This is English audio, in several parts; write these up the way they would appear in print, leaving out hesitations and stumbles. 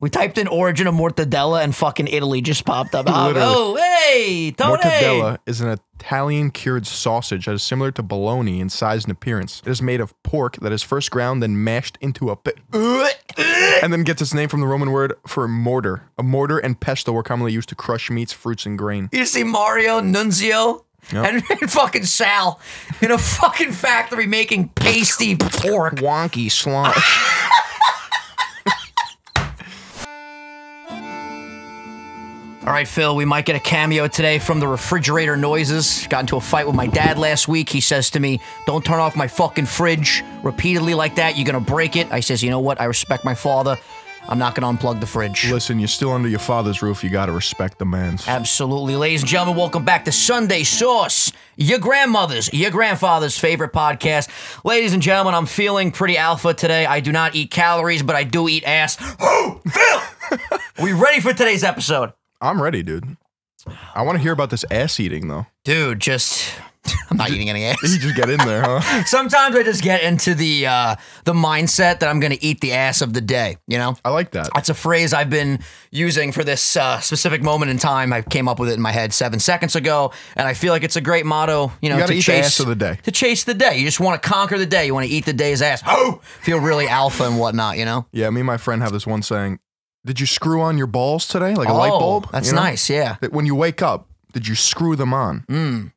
We typed in origin of mortadella and fucking Italy just popped up. Literally. Oh, hey, Tony! Mortadella is an Italian cured sausage that is similar to bologna in size and appearance. It is made of pork that is first ground, then mashed into a and then gets its name from the Roman word for mortar. A mortar and pesto were commonly used to crush meats, fruits, and grain. You see Mario, Nunzio, and fucking Sal in a fucking factory making pasty pork. Wonky slush. All right, Phil, we might get a cameo today from the refrigerator noises. Got into a fight with my dad last week. He says to me, don't turn off my fucking fridge repeatedly like that. You're going to break it. I says, you know what? I respect my father. I'm not going to unplug the fridge. Listen, you're still under your father's roof. You got to respect the man's. Absolutely. Ladies and gentlemen, welcome back to Sunday Sauce, your grandmother's, your grandfather's favorite podcast. Ladies and gentlemen, I'm feeling pretty alpha today. I do not eat calories, but I do eat ass. Oh, Phil! Are we ready for today's episode? I'm ready, dude. I want to hear about this ass eating, though. Dude, I'm not eating any ass. You just get in there, huh? Sometimes I just get into the mindset that I'm going to eat the ass of the day, you know? I like that. That's a phrase I've been using for this specific moment in time. I came up with it in my head 7 seconds ago, and I feel like it's a great motto, you know, you gotta to eat chase the ass of the day. To chase the day. You just want to conquer the day. You want to eat the day's ass. Oh! Feel really alpha and whatnot, you know? Yeah, me and my friend have this one saying, did you screw on your balls today? Like a light bulb? That's nice, yeah. That when you wake up, did you screw them on?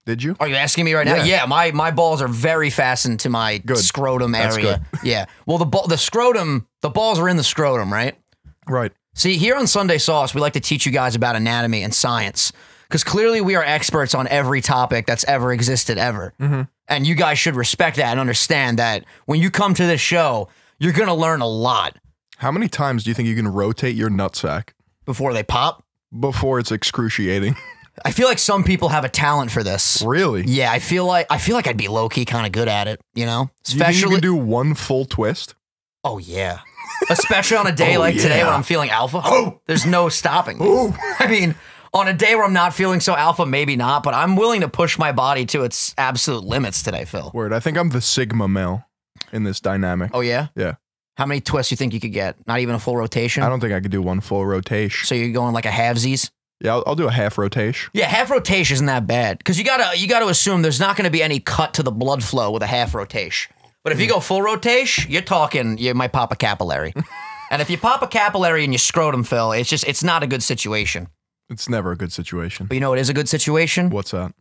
Did you? Are you asking me right now? Yeah, my balls are very fastened to my scrotum area. That's good. Yeah. Well, the balls are in the scrotum, right? Right. See, here on Sunday Sauce, we like to teach you guys about anatomy and science because clearly we are experts on every topic that's ever existed ever. And you guys should respect that and understand that when you come to this show, you're going to learn a lot. How many times do you think you can rotate your nutsack? Before they pop? Before it's excruciating. I feel like some people have a talent for this. Really? Yeah, I feel like I'd be low-key kind of good at it, you know? Especially, you can do one full twist? Oh, yeah. Especially on a day like today when I'm feeling alpha. Oh, there's no stopping. Oh. I mean, on a day where I'm not feeling so alpha, maybe not, but I'm willing to push my body to its absolute limits today, Phil. Word. I think I'm the Sigma male in this dynamic. Oh, yeah? Yeah. How many twists do you think you could get? Not even a full rotation? I don't think I could do one full rotation. So you're going like a halvesies? Yeah, I'll do a half rotation. Yeah, half rotation isn't that bad because you gotta assume there's not going to be any cut to the blood flow with a half rotation. But if you go full rotation, you're talking you might pop a capillary. And if you pop a capillary in your scrotum, Phil, it's not a good situation. It's never a good situation. But you know what is a good situation? What's that?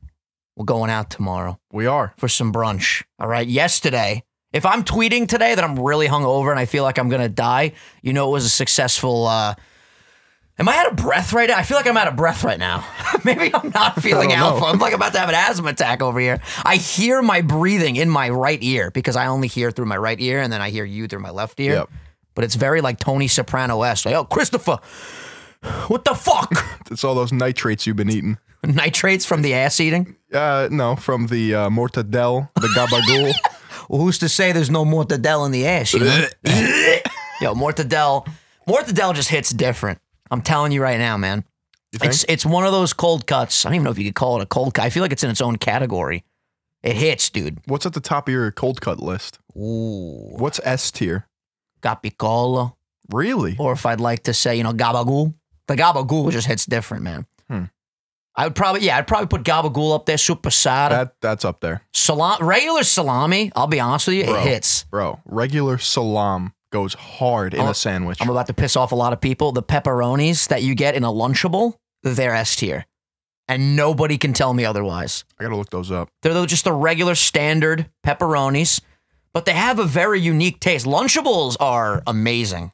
We're going out tomorrow. We are. For some brunch. All right. Yesterday, if I'm tweeting today that I'm really hungover and I feel like I'm going to die, you know it was a successful... Am I out of breath right now? I feel like I'm out of breath right now. Maybe I'm not feeling alpha. I'm like about to have an asthma attack over here. I hear my breathing in my right ear because I only hear through my right ear and then I hear you through my left ear. Yep. But it's very like Tony Soprano-esque. Like, oh, Christopher, what the fuck? It's all those nitrates you've been eating. Nitrates from the ass eating? No, from the mortadelle, the gabagool. Well, who's to say there's no mortadelle in the ass, you know? Yo, mortadelle just hits different. I'm telling you right now, man. It's one of those cold cuts. I don't even know if you could call it a cold cut. I feel like it's in its own category. It hits, dude. What's at the top of your cold cut list? Ooh. What's S tier? Capicola. Really? Or if I'd like to say, you know, gabagool. The gabagool just hits different, man. I'd probably put gabagool up there. Supersada. That's up there. Regular salami, I'll be honest with you, it hits. Bro, regular salam goes hard in a sandwich. I'm about to piss off a lot of people. The pepperonis that you get in a Lunchable, they're S tier. And nobody can tell me otherwise. I gotta look those up. They're just the regular standard pepperonis, but they have a very unique taste. Lunchables are amazing.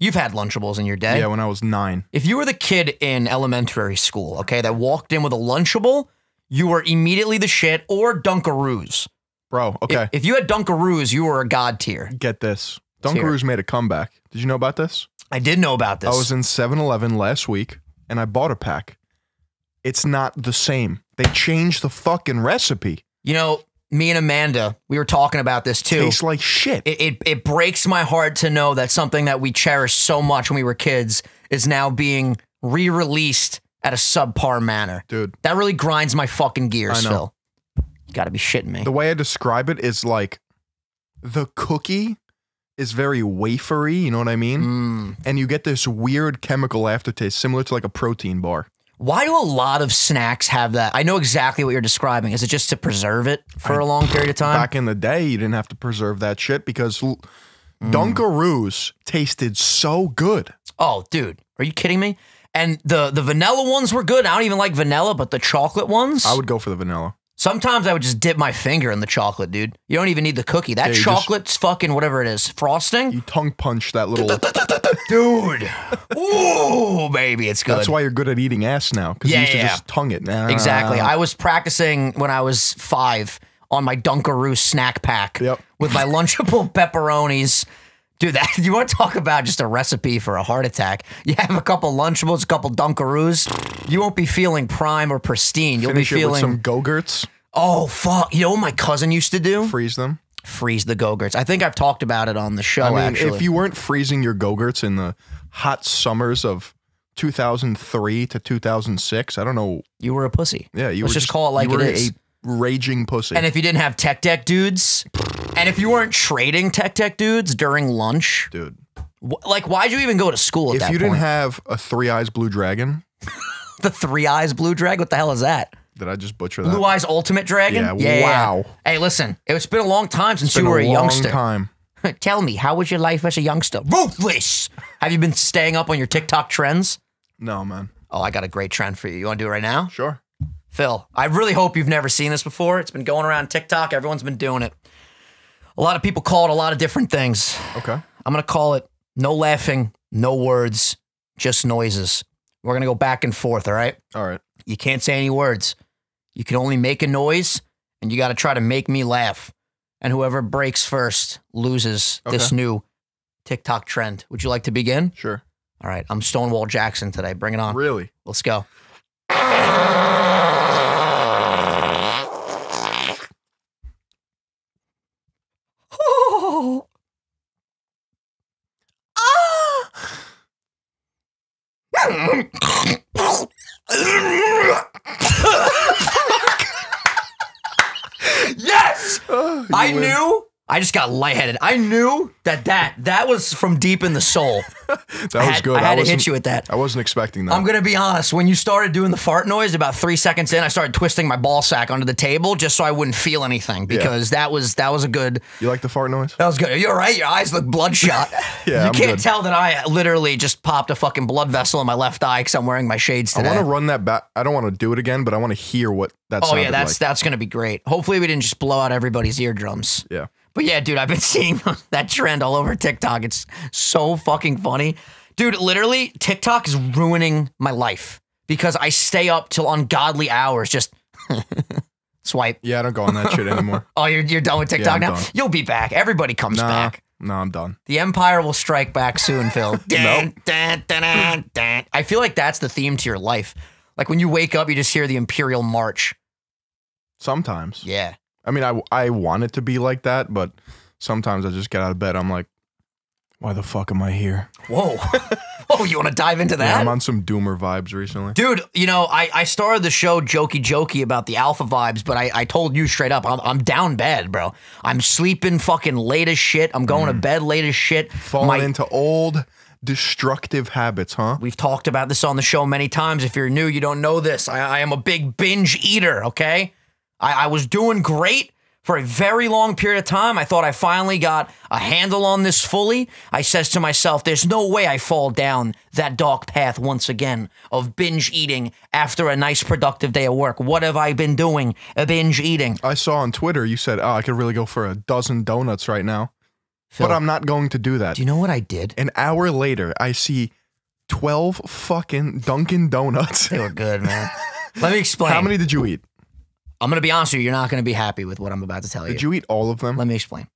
You've had Lunchables in your day. Yeah, when I was 9. If you were the kid in elementary school, okay, that walked in with a Lunchable, you were immediately the shit, or Dunkaroos. Bro, okay. If you had Dunkaroos, you were a god tier. Get this. Dunkaroos made a comeback. Did you know about this? I did know about this. I was in 7-Eleven last week, and I bought a pack. It's not the same. They changed the fucking recipe. You know, me and Amanda, we were talking about this too. Tastes like shit. It breaks my heart to know that something that we cherished so much when we were kids is now being re-released at a subpar manner. Dude. That really grinds my fucking gears, I know. Phil. You gotta be shitting me. The way I describe it is like the cookie is very wafery, you know what I mean? And you get this weird chemical aftertaste similar to like a protein bar. Why do a lot of snacks have that? I know exactly what you're describing. Is it just to preserve it for a long period of time? Back in the day, you didn't have to preserve that shit because Dunkaroos tasted so good. Oh, dude, are you kidding me? And the vanilla ones were good. I don't even like vanilla, but the chocolate ones? I would go for the vanilla. Sometimes I would just dip my finger in the chocolate, dude. You don't even need the cookie. That you chocolate's fucking whatever it is. Frosting? You tongue punch that little... Dude. Ooh, baby, it's good. That's why you're good at eating ass now, because you used to just tongue it. Exactly. I was practicing when I was 5 on my Dunkaroo snack pack with my Lunchable pepperonis. Dude, that you want to talk about just a recipe for a heart attack? You have a couple Lunchables, a couple Dunkaroos. You won't be feeling prime or pristine. You'll Finish be feeling it with some Go-Gurts. Oh fuck! You know what my cousin used to do? Freeze them. Freeze the Go-Gurts. I think I've talked about it on the show. I mean, actually, if you weren't freezing your Go-Gurts in the hot summers of 2003 to 2006, I don't know. You were a pussy. Yeah, you Let's were just call it like it is. A raging pussy. And if you didn't have Tech Deck dudes, and if you weren't trading Tech Deck dudes during lunch, dude, like why'd you even go to school at that point? If you didn't have a Three Eyes Blue Dragon, the Three Eyes Blue Dragon, what the hell is that? Did I just butcher that? Blue Eyes Ultimate Dragon? Yeah, wow. Hey, listen, it's been a long time since you were a youngster. Long time. Tell me, how was your life as a youngster? Ruthless! Have you been staying up on your TikTok trends? No, man. Oh, I got a great trend for you. You want to do it right now? Sure. Phil, I really hope you've never seen this before. It's been going around TikTok. Everyone's been doing it. A lot of people call it a lot of different things. Okay. I'm going to call it no laughing, no words, just noises. We're going to go back and forth, all right? All right. You can't say any words. You can only make a noise, and you got to try to make me laugh. And whoever breaks first loses this new TikTok trend. Would you like to begin? Sure. All right. I'm Stonewall Jackson today. Bring it on. Really? Let's go. Yes! I knew. I just got lightheaded. I knew that was from deep in the soul. That was good. I had to hit you with that. I wasn't expecting that. I'm going to be honest. When you started doing the fart noise, about 3 seconds in, I started twisting my ball sack under the table just so I wouldn't feel anything because that was a good... You like the fart noise? That was good. Are you all right? Your eyes look bloodshot. Yeah, you can't tell that I literally just popped a fucking blood vessel in my left eye because I'm wearing my shades today. I want to run that back. I don't want to do it again, but I want to hear what that sounded like. That's going to be great. Hopefully we didn't just blow out everybody's eardrums. Yeah. But yeah, dude, I've been seeing that trend all over TikTok. It's so fucking funny. Dude, literally, TikTok is ruining my life because I stay up till ungodly hours just swipe. Yeah, I don't go on that shit anymore. Oh, you're done with TikTok now? Done. You'll be back. Everybody comes back. No, I'm done. The Empire will strike back soon, Phil. Nope. I feel like that's the theme to your life. Like when you wake up, you just hear the Imperial March. Sometimes. Yeah. I mean, I want it to be like that, but sometimes I just get out of bed. I'm like, why the fuck am I here? Whoa. Oh, you want to dive into that? Yeah, I'm on some Doomer vibes recently. Dude, you know, I started the show jokey about the alpha vibes, but I told you straight up, I'm down bad, bro. I'm sleeping fucking late as shit. I'm going to bed late as shit. Falling into old destructive habits, huh? We've talked about this on the show many times. If you're new, you don't know this. I am a big binge eater, okay? I was doing great for a very long period of time. I thought I finally got a handle on this fully. I says to myself, there's no way I fall down that dark path once again of binge eating after a nice productive day of work. What have I been doing? Binge eating. I saw on Twitter you said, oh, I could really go for a dozen donuts right now. Phil, but I'm not going to do that. Do you know what I did? An hour later, I see 12 fucking Dunkin' Donuts. They were good, man. Let me explain. How many did you eat? I'm going to be honest with you. You're not going to be happy with what I'm about to tell you. Did you eat all of them? Let me explain.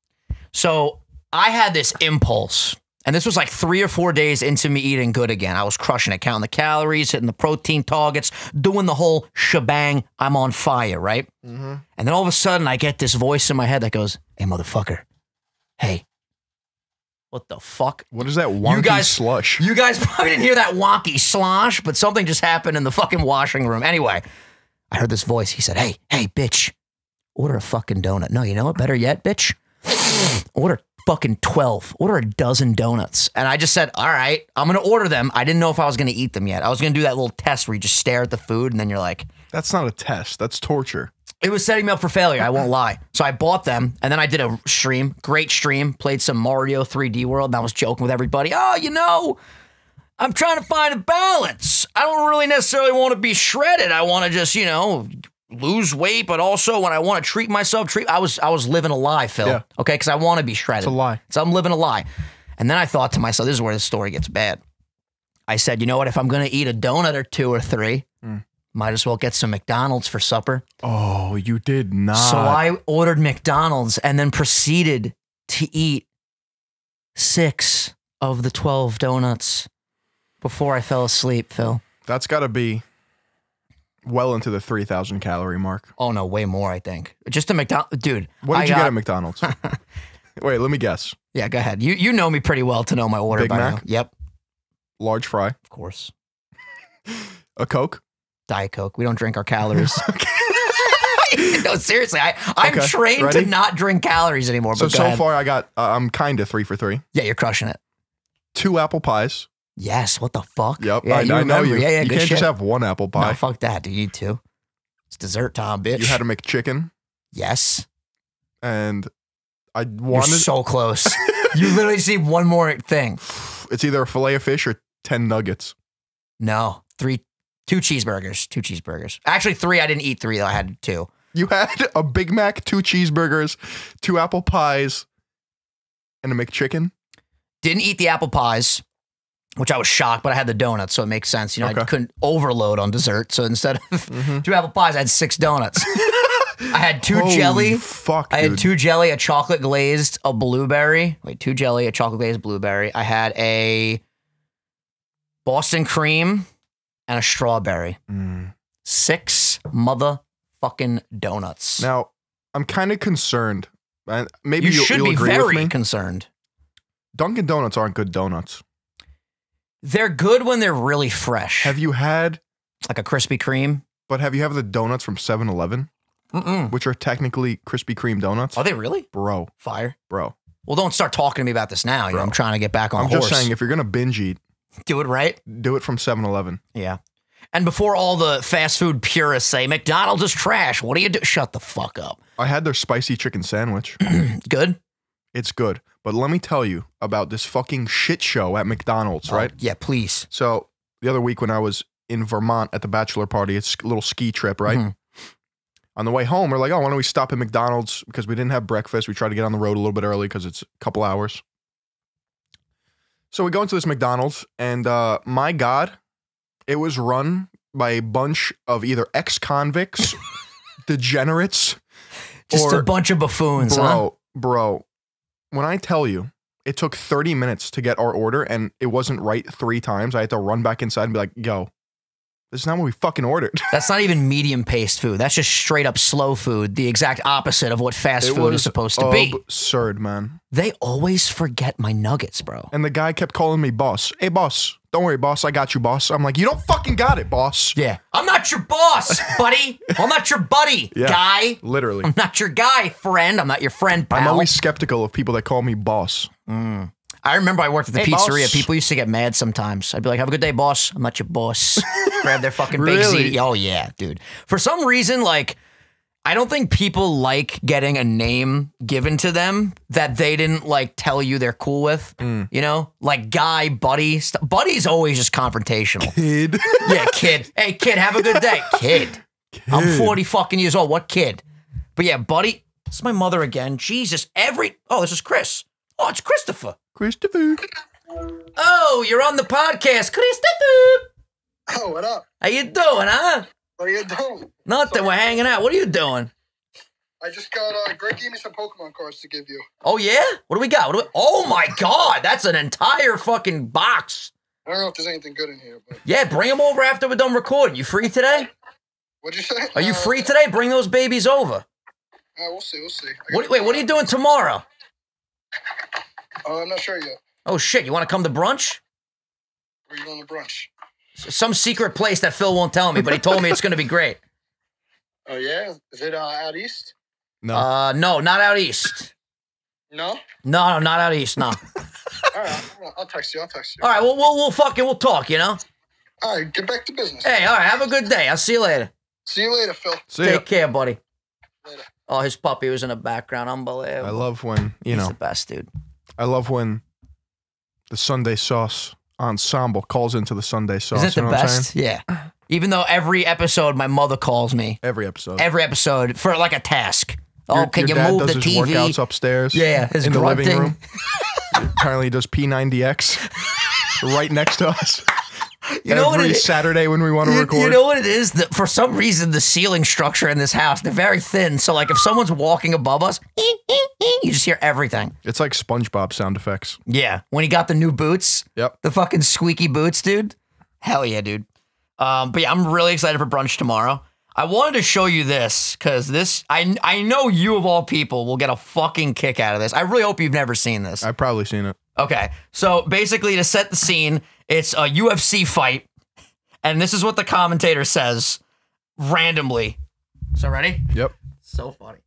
So I had this impulse, and this was like 3 or 4 days into me eating good again. I was crushing it, counting the calories, hitting the protein targets, doing the whole shebang. I'm on fire, right? And then all of a sudden, I get this voice in my head that goes, hey, motherfucker. Hey. What the fuck? What is that wonky slush? You guys probably didn't hear that wonky slosh, but something just happened in the fucking washing room. Anyway. I heard this voice. He said, hey, bitch, order a fucking donut. No, you know what? Better yet, bitch, order fucking 12. Order a dozen donuts. And I just said, all right, I'm going to order them. I didn't know if I was going to eat them yet. I was going to do that little test where you just stare at the food and then you're like. That's not a test. That's torture. It was setting me up for failure. I won't lie. So I bought them and then I did a stream. Great stream. Played some Mario 3D World and I was joking with everybody. Oh, you know, I'm trying to find a balance. I don't really necessarily want to be shredded. I want to just, you know, lose weight, but also when I want to treat myself, I was living a lie, Phil. Yeah. Okay, because I want to be shredded. It's a lie. So I'm living a lie. And then I thought to myself, this is where the story gets bad. I said, you know what? If I'm going to eat a donut or two or three, might as well get some McDonald's for supper. Oh, you did not. So I ordered McDonald's and then proceeded to eat 6 of the 12 donuts before I fell asleep, Phil. That's got to be well into the 3,000 calorie mark. Oh, no, way more, I think. Just a McDonald's. Dude. What did you get at McDonald's? Wait, let me guess. Yeah, go ahead. You know me pretty well to know my order Big by Mac? now. Yep, Large fry. of course. A Coke? Diet Coke. We don't drink our calories. No, seriously. I'm Okay, trained ready? to not drink calories anymore. So, But go ahead. far I got, I'm kind of 3 for 3. Yeah, you're crushing it. 2 apple pies. Yes. What the fuck? Yep, Yeah, I know remember. you. Yeah, yeah, you good can't shit. just have 1 apple pie. No, fuck that. You need 2. It's dessert time, bitch. You had a McChicken, Yes. and I You're wanted. so close. You literally see one more thing. It's either a fillet of fish or 10 nuggets. No. 2 cheeseburgers. 2 cheeseburgers. Actually, 3. I didn't eat 3, though. I had 2. You had a Big Mac, 2 cheeseburgers, 2 apple pies, and a McChicken. Didn't eat the apple pies, which I was shocked, but I had the donuts, so it makes sense. You know, I Okay. couldn't overload on dessert. So instead of 2 apple pies, I had 6 donuts. I had 2 Holy jelly. Fuck, I had dude. 2 jelly, a chocolate glazed, a blueberry. Wait, 2 jelly, a chocolate glazed blueberry. I had a Boston cream and a strawberry. 6 motherfucking donuts. Now, I'm kind of concerned. And maybe you should you'll be agree with very me. concerned. Dunkin' Donuts aren't good donuts. They're good when they're really fresh. Have you had, like a Krispy Kreme. but have you had the donuts from 7-Eleven, which are technically Krispy Kreme donuts? Are they really? Bro, Fire. bro. Well, don't start talking to me about this now. You know, I'm trying to get back on I'm the horse. just saying, if you're going to binge eat, Do it right. do it from 7-Eleven. Yeah. And before all the fast food purists say McDonald's is trash, what do you do? Shut the fuck up. I had their spicy chicken sandwich. Good? It's good. But let me tell you about this fucking shit show at McDonald's, right? Oh, yeah, please. So the other week when I was in Vermont at the bachelor party, it's a little ski trip, right? On the way home, we're like, oh, why don't we stop at McDonald's? Because we didn't have breakfast. We tried to get on the road a little bit early because it's a couple hours. So we go into this McDonald's, and my God, it was run by a bunch of either ex-convicts, degenerates, Just or a bunch of buffoons, huh? Bro, when I tell you, it took 30 minutes to get our order, and it wasn't right 3 times. I had to run back inside and be like, yo, this is not what we fucking ordered. That's not even medium-paced food. That's just straight-up slow food, the exact opposite of what fast It food was is supposed to be. absurd, man. They always forget my nuggets, bro. And the guy kept calling me boss. Hey, boss. Don't worry, boss. I got you, boss. I'm like, you don't fucking got it, boss. Yeah. I'm not your boss, buddy. I'm not your buddy, Yeah. guy. Literally. I'm not your guy, friend. I'm not your friend, pal. I'm always skeptical of people that call me boss. I remember I worked at the Hey, pizzeria. boss. People used to get mad sometimes. I'd be like, have a good day, boss. I'm not your boss. Grab their fucking big Really? Z. Oh, yeah, dude. For some reason, like, I don't think people like getting a name given to them that they didn't, like, tell you they're cool with. You know? Like, guy, buddy. Buddy's always just confrontational. Kid. Yeah, kid. Hey, kid, have a good day. Kid. I'm 40 fucking years old. What kid? But yeah, buddy. This is my mother again. Jesus. Oh, this is Chris. Oh, it's Christopher. Christopher. Oh, you're on the podcast, Christopher. Oh, what up? How you doing, huh? What are you doing? Nothing. We're hanging out. What are you doing? I just got, Greg gave me some Pokemon cards to give you. Oh, yeah? What do we got? Oh, my God. That's an entire fucking box. I don't know if there's anything good in here, but Yeah, bring them over after we're done recording. You free today? what'd you say? Are you free today? Bring those babies over. We'll see, we'll see. Wait, what are you doing tomorrow? I'm not sure yet. Oh, shit. You want to come to brunch? Where are you going to brunch? Some secret place that Phil won't tell me, but he told me it's going to be great. Oh, yeah? Is it out east? No. No, not out east. No? No, not out east. No. All right, I'll text you. I'll text you. All right, we'll talk. You know. All right, get back to business. Hey, all right. Have a good day. I'll see you later. See you later, Phil. See ya. Take care, buddy. Later. Oh, his puppy was in the background. Unbelievable. I love when, you He's know, the best, dude. I love when the Sunday Sauce ensemble calls into the Sunday Sauce. Isn't it you the know what I'm best? saying? Yeah. Even though every episode my mother calls me, Every episode. every episode for like a task. Your- Oh, can your you dad move does the his TV? workouts upstairs. Yeah, his in the living grunting. room. Apparently, he does P90X right next to us. You know what Every it is? Saturday when we want to record. You know what it is? That for some reason, the ceiling structure in this house, they're very thin. So, like, if someone's walking above us, you just hear everything. It's like SpongeBob sound effects. Yeah. When he got the new boots, Yep. the fucking squeaky boots, dude. Hell yeah, dude. But yeah, I'm really excited for brunch tomorrow. I wanted to show you this because this, I know you of all people will get a fucking kick out of this. I really hope you've never seen this. I've probably seen it. Okay, so basically to set the scene, it's a UFC fight, and this is what the commentator says randomly. So ready? Yep. So funny.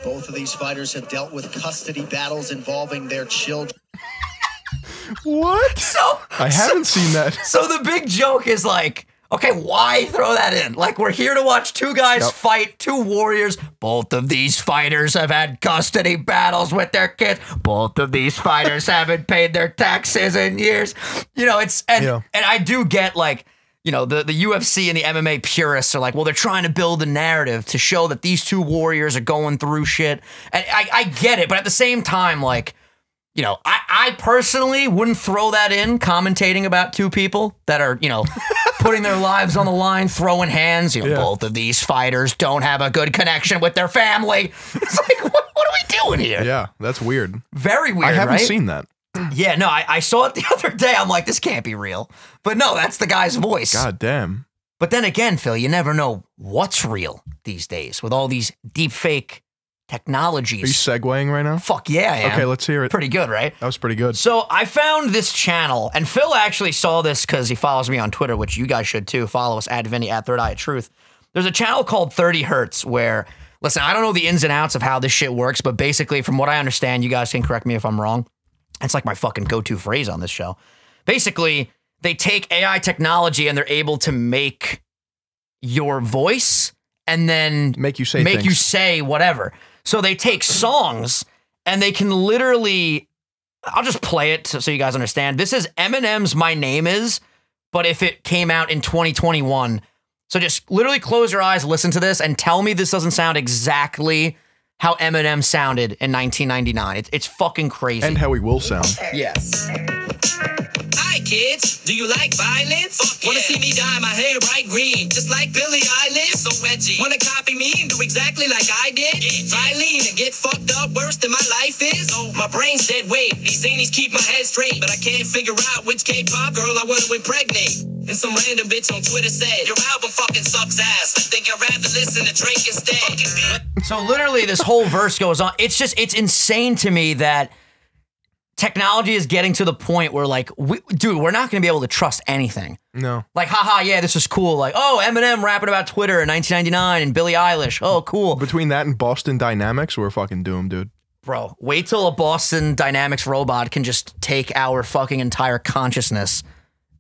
Both of these fighters have dealt with custody battles involving their children. What? So I haven't seen that. So the big joke is like, okay, why throw that in? Like, we're here to watch two guys fight, two warriors. Both of these fighters have had custody battles with their kids. Both of these fighters haven't paid their taxes in years. You know, and I do get like, you know, the UFC and the MMA purists are like, well, they're trying to build a narrative to show that these two warriors are going through shit. And I get it, but at the same time, like, you know, I personally wouldn't throw that in commentating about two people that are, you know, putting their lives on the line, throwing hands. You know, both of these fighters don't have a good connection with their family. It's like, what are we doing here? Yeah, that's weird. Very weird, I haven't right? seen that. Yeah, no, I saw it the other day. I'm like, this can't be real. But no, that's the guy's voice. God damn. But then again, Phil, you never know what's real these days with all these deep fake technologies. Are you segueing right now? Fuck yeah, I am. Okay, let's hear it. Pretty good, right? That was pretty good. So I found this channel, and Phil actually saw this because he follows me on Twitter, which you guys should too. Follow us at Vinny at Third Eye of Truth. There's a channel called 30 Hertz where, listen, I don't know the ins and outs of how this shit works, but basically, from what I understand, you guys can correct me if I'm wrong. It's like my fucking go-to phrase on this show. Basically, they take AI technology and they're able to make your voice and then Make you say whatever. So they take songs and they can literally, I'll just play it so you guys understand. This is Eminem's My Name Is, but if it came out in 2021. So just literally close your eyes, listen to this, and tell me this doesn't sound exactly how Eminem sounded in 1999. It's fucking crazy. And how he will sound. Yeah. Hi kids, do you like violence? Wanna see me dye my hair bright green, just like Billie Eilish? So edgy. Wanna copy me and do exactly like I did? Try lean and get fucked up worse than my life is? Oh, my brain's dead weight. These zanies keep my head straight, but I can't figure out which K-pop girl I wanna impregnate. And some random bitch on Twitter said, your album fucking sucks ass. I think I'd rather listen to Drake instead. So literally this whole verse goes on. It's insane to me that technology is getting to the point where like, dude, we're not going to be able to trust anything. No. Like, haha, yeah, this is cool. Like, oh, Eminem rapping about Twitter in 1999 and Billie Eilish. Oh, cool. Between that and Boston Dynamics, we're fucking doomed, dude. Bro, wait till a Boston Dynamics robot can just take our fucking entire consciousness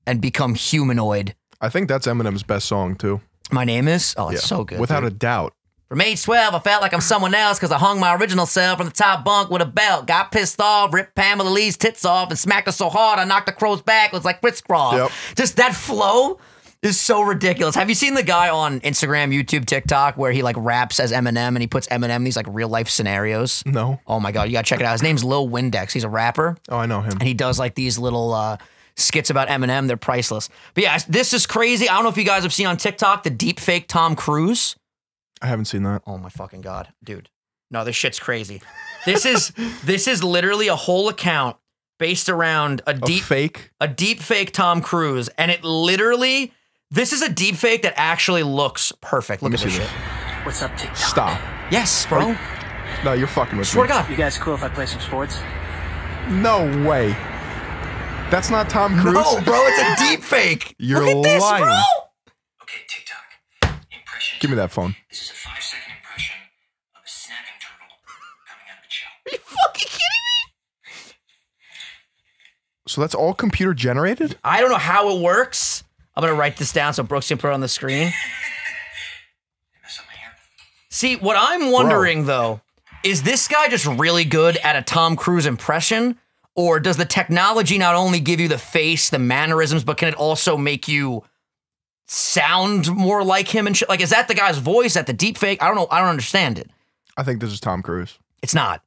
and become humanoid. I think that's Eminem's best song, too. My Name Is? Oh, it's so good. Without dude. a doubt. From age 12, I felt like I'm someone else because I hung my original self from the top bunk with a belt. Got pissed off, ripped Pamela Lee's tits off, and smacked her so hard I knocked the crow's back. It was like crisscross. Yep. Just that flow is so ridiculous. Have you seen the guy on Instagram, YouTube, TikTok where he like raps as Eminem and he puts Eminem in these like real life scenarios? No. Oh my God, you gotta check it out. His name's Lil Windex. He's a rapper. Oh, I know him. And he does like these little skits about Eminem. They're priceless. But yeah, this is crazy. I don't know if you guys have seen on TikTok the deep fake Tom Cruise. I haven't seen that. Oh my fucking God, dude. No, this shit's crazy. This is literally a whole account based around a deep fake Tom Cruise. And it literally, this is a deep fake that actually looks perfect. Look at this shit. What's up, TikTok? Stop. Yes, bro. No, you're fucking with Swear me. to God. You guys cool if I play some sports? No way. That's not Tom Cruise? No, bro, it's a deep fake. You're Look at this, lying. bro. Okay, TikTok. Impression. Give me that phone. This is a 5-second impression of a snapping turtle coming out of a shell. fucking kidding me? So that's all computer generated? I don't know how it works. I'm going to write this down so Brooks can put it on the screen. See, what I'm wondering, though, is this guy just really good at a Tom Cruise impression? Or does the technology not only give you the face, the mannerisms, but can it also make you sound more like him and shit? Like, is that the guy's voice? Is that the deep fake? I don't know. I don't understand it. I think this is Tom Cruise. It's not.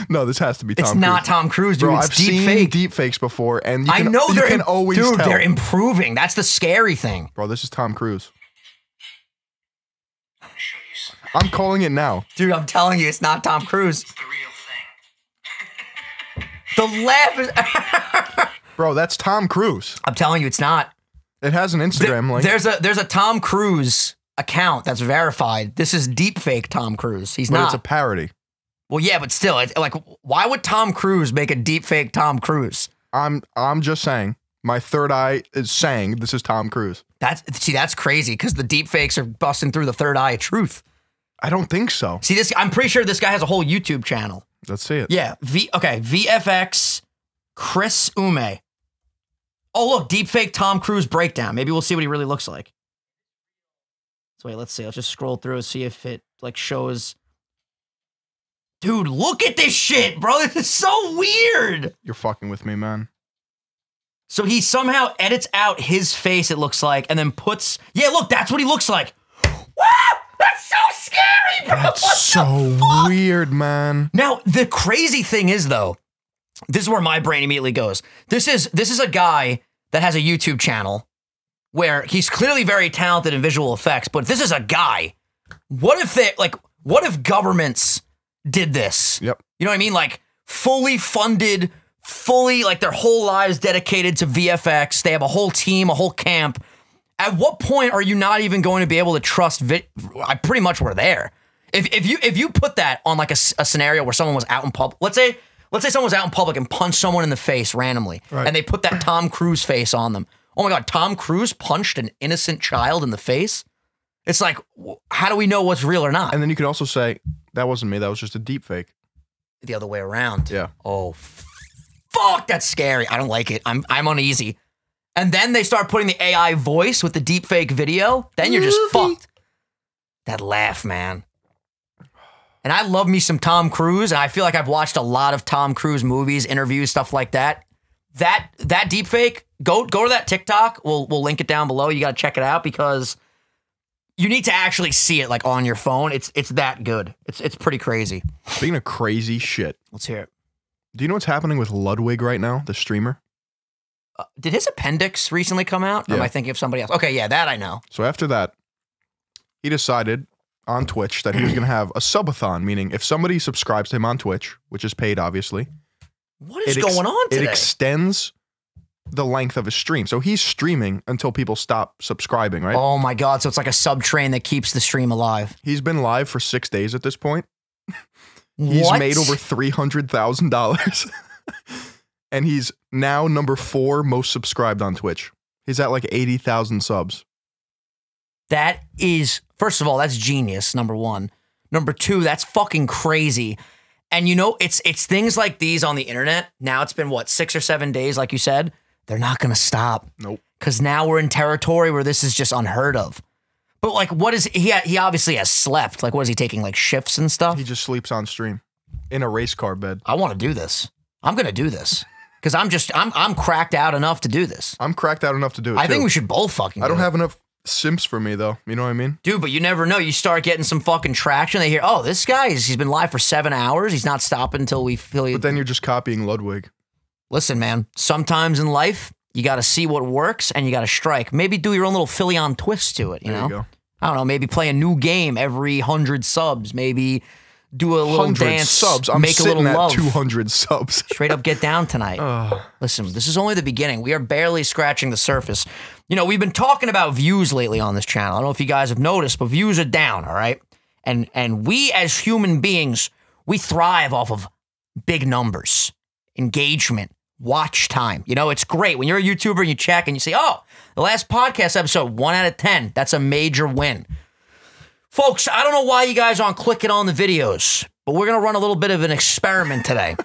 No, this has to be Tom Cruise. It's not Tom Cruise, dude. Bro, it's I've deep seen fake. deep fakes before, and you I can, know you can always dude, tell. they're improving. That's the scary thing. Bro, this is Tom Cruise. I'm calling it now. Dude, I'm telling you, it's not Tom Cruise. The real thing. The laugh is... Bro, that's Tom Cruise. I'm telling you, it's not. It has an Instagram link. There's a Tom Cruise account that's verified. This is deep fake Tom Cruise. He's but not. it's a parody. Well, yeah, but still, it's like, why would Tom Cruise make a deep fake Tom Cruise? I'm just saying. My third eye is saying this is Tom Cruise. That's crazy because the deep fakes are busting through the third eye of truth. I don't think so. See, I'm pretty sure this guy has a whole YouTube channel. Let's see it. Yeah. VFX Chris Ume. Oh, look, deepfake Tom Cruise breakdown. Maybe we'll see what he really looks like. So wait, let's see. Let's just scroll through and see if it like shows. Dude, look at this shit, bro. This is so weird. You're fucking with me, man. So he somehow edits out his face, it looks like, and then puts. Yeah, look, that's what he looks like. Wow! That's so scary, bro. That's What so the fuck? weird, man. Now, the crazy thing is, though, this is where my brain immediately goes. This is a guy that has a YouTube channel where he's clearly very talented in visual effects, but this is a guy. What if governments did this? Yep. You know what I mean? Like, fully funded, like their whole lives dedicated to VFX. They have a whole team, a whole camp. At what point are you not even going to be able to trust? I pretty much were there. If you put that on like a scenario where someone was out in public, let's say someone was out in public and punched someone in the face randomly, right, and they put that Tom Cruise face on them. Oh my God, Tom Cruise punched an innocent child in the face? It's like, how do we know what's real or not? And then you could also say, that wasn't me, that was just a deep fake. The other way around. Yeah. Oh, fuck, that's scary. I don't like it. I'm uneasy. And then they start putting the AI voice with the deep fake video. Then you're just fucked. That laugh, man. And I love me some Tom Cruise, and I feel like I've watched a lot of Tom Cruise movies, interviews, stuff like that. That deep fake, go to that TikTok. We'll link it down below. You got to check it out because you need to actually see it like on your phone. It's that good. It's pretty crazy. Speaking of crazy shit, Let's hear it. do you know what's happening with Ludwig right now, the streamer? Did his appendix recently come out? Or am Yeah. I thinking of somebody else? Okay, yeah, that I know. So after that, he decided on Twitch that he was going to have a subathon, meaning if somebody subscribes to him on Twitch, which is paid, obviously. What is going on today? It extends the length of his stream. So he's streaming until people stop subscribing, right? Oh my God, so it's like a sub train that keeps the stream alive. He's been live for 6 days at this point. He's What? made over $300,000. And he's now number 4 most subscribed on Twitch. He's at like 80,000 subs. That is, first of all, that's genius, number one. Number two, that's fucking crazy. And you know, it's things like these on the internet. Now it's been, what, 6 or 7 days, like you said? They're not going to stop. Nope. Because now we're in territory where this is just unheard of. But like, what is, he obviously has slept. Like, what is he taking, like shifts and stuff? He just sleeps on stream in a race car bed. I want to do this. I'm going to do this. Because I'm cracked out enough to do this. I'm cracked out enough to do it, I think too. we should both fucking I don't do it. have enough simps for me, though. You know what I mean? Dude, but you never know. You start getting some fucking traction. They hear, oh, this guy, he's been live for 7 hours. He's not stopping until we feel he... But then you're just copying Ludwig. Listen, man, sometimes in life, you got to see what works and you got to strike. Maybe do your own little Philly-on twist to it, you There know? you go. I don't know, maybe play a new game every 100 subs. Maybe do a little 100 dance. subs. I'm make a sitting little at love. 200 subs. Straight up get down tonight. Listen, this is only the beginning. We are barely scratching the surface. You know, we've been talking about views lately on this channel. I don't know if you guys have noticed, but views are down, all right? And we as human beings, we thrive off of big numbers, engagement, watch time. You know, it's great. When you're a YouTuber and you check and you say, oh, the last podcast episode, 1 out of 10. That's a major win. Folks, I don't know why you guys aren't clicking on the videos, but we're going to run a little bit of an experiment today.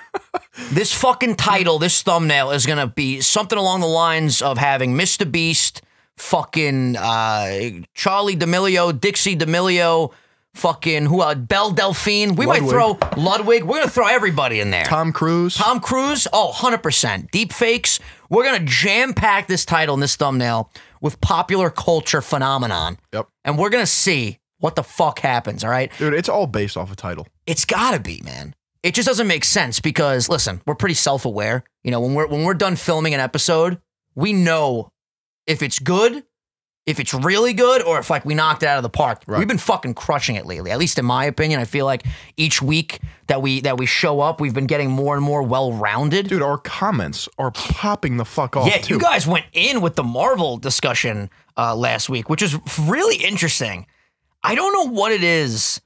This fucking title, this thumbnail is going to be something along the lines of having Mr. Beast, fucking Charlie D'Amelio, Dixie D'Amelio, fucking Belle Delphine. We might throw Ludwig. We're going to throw everybody in there. Tom Cruise. Oh, 100%. Deep fakes. We're going to jam-pack this title and this thumbnail with popular culture phenomenon. Yep. And we're going to see what the fuck happens, all right? Dude, it's all based off a title. It's got to be, man. It just doesn't make sense because, listen, we're pretty self-aware. You know, when we're done filming an episode, we know if it's good, if it's really good, or if like we knocked it out of the park. Right. We've been fucking crushing it lately. At least in my opinion, I feel like each week that we show up, we've been getting more and more well-rounded. Dude, our comments are popping the fuck off. Yeah, too. you guys went in with the Marvel discussion last week, which is really interesting. I don't know what it is.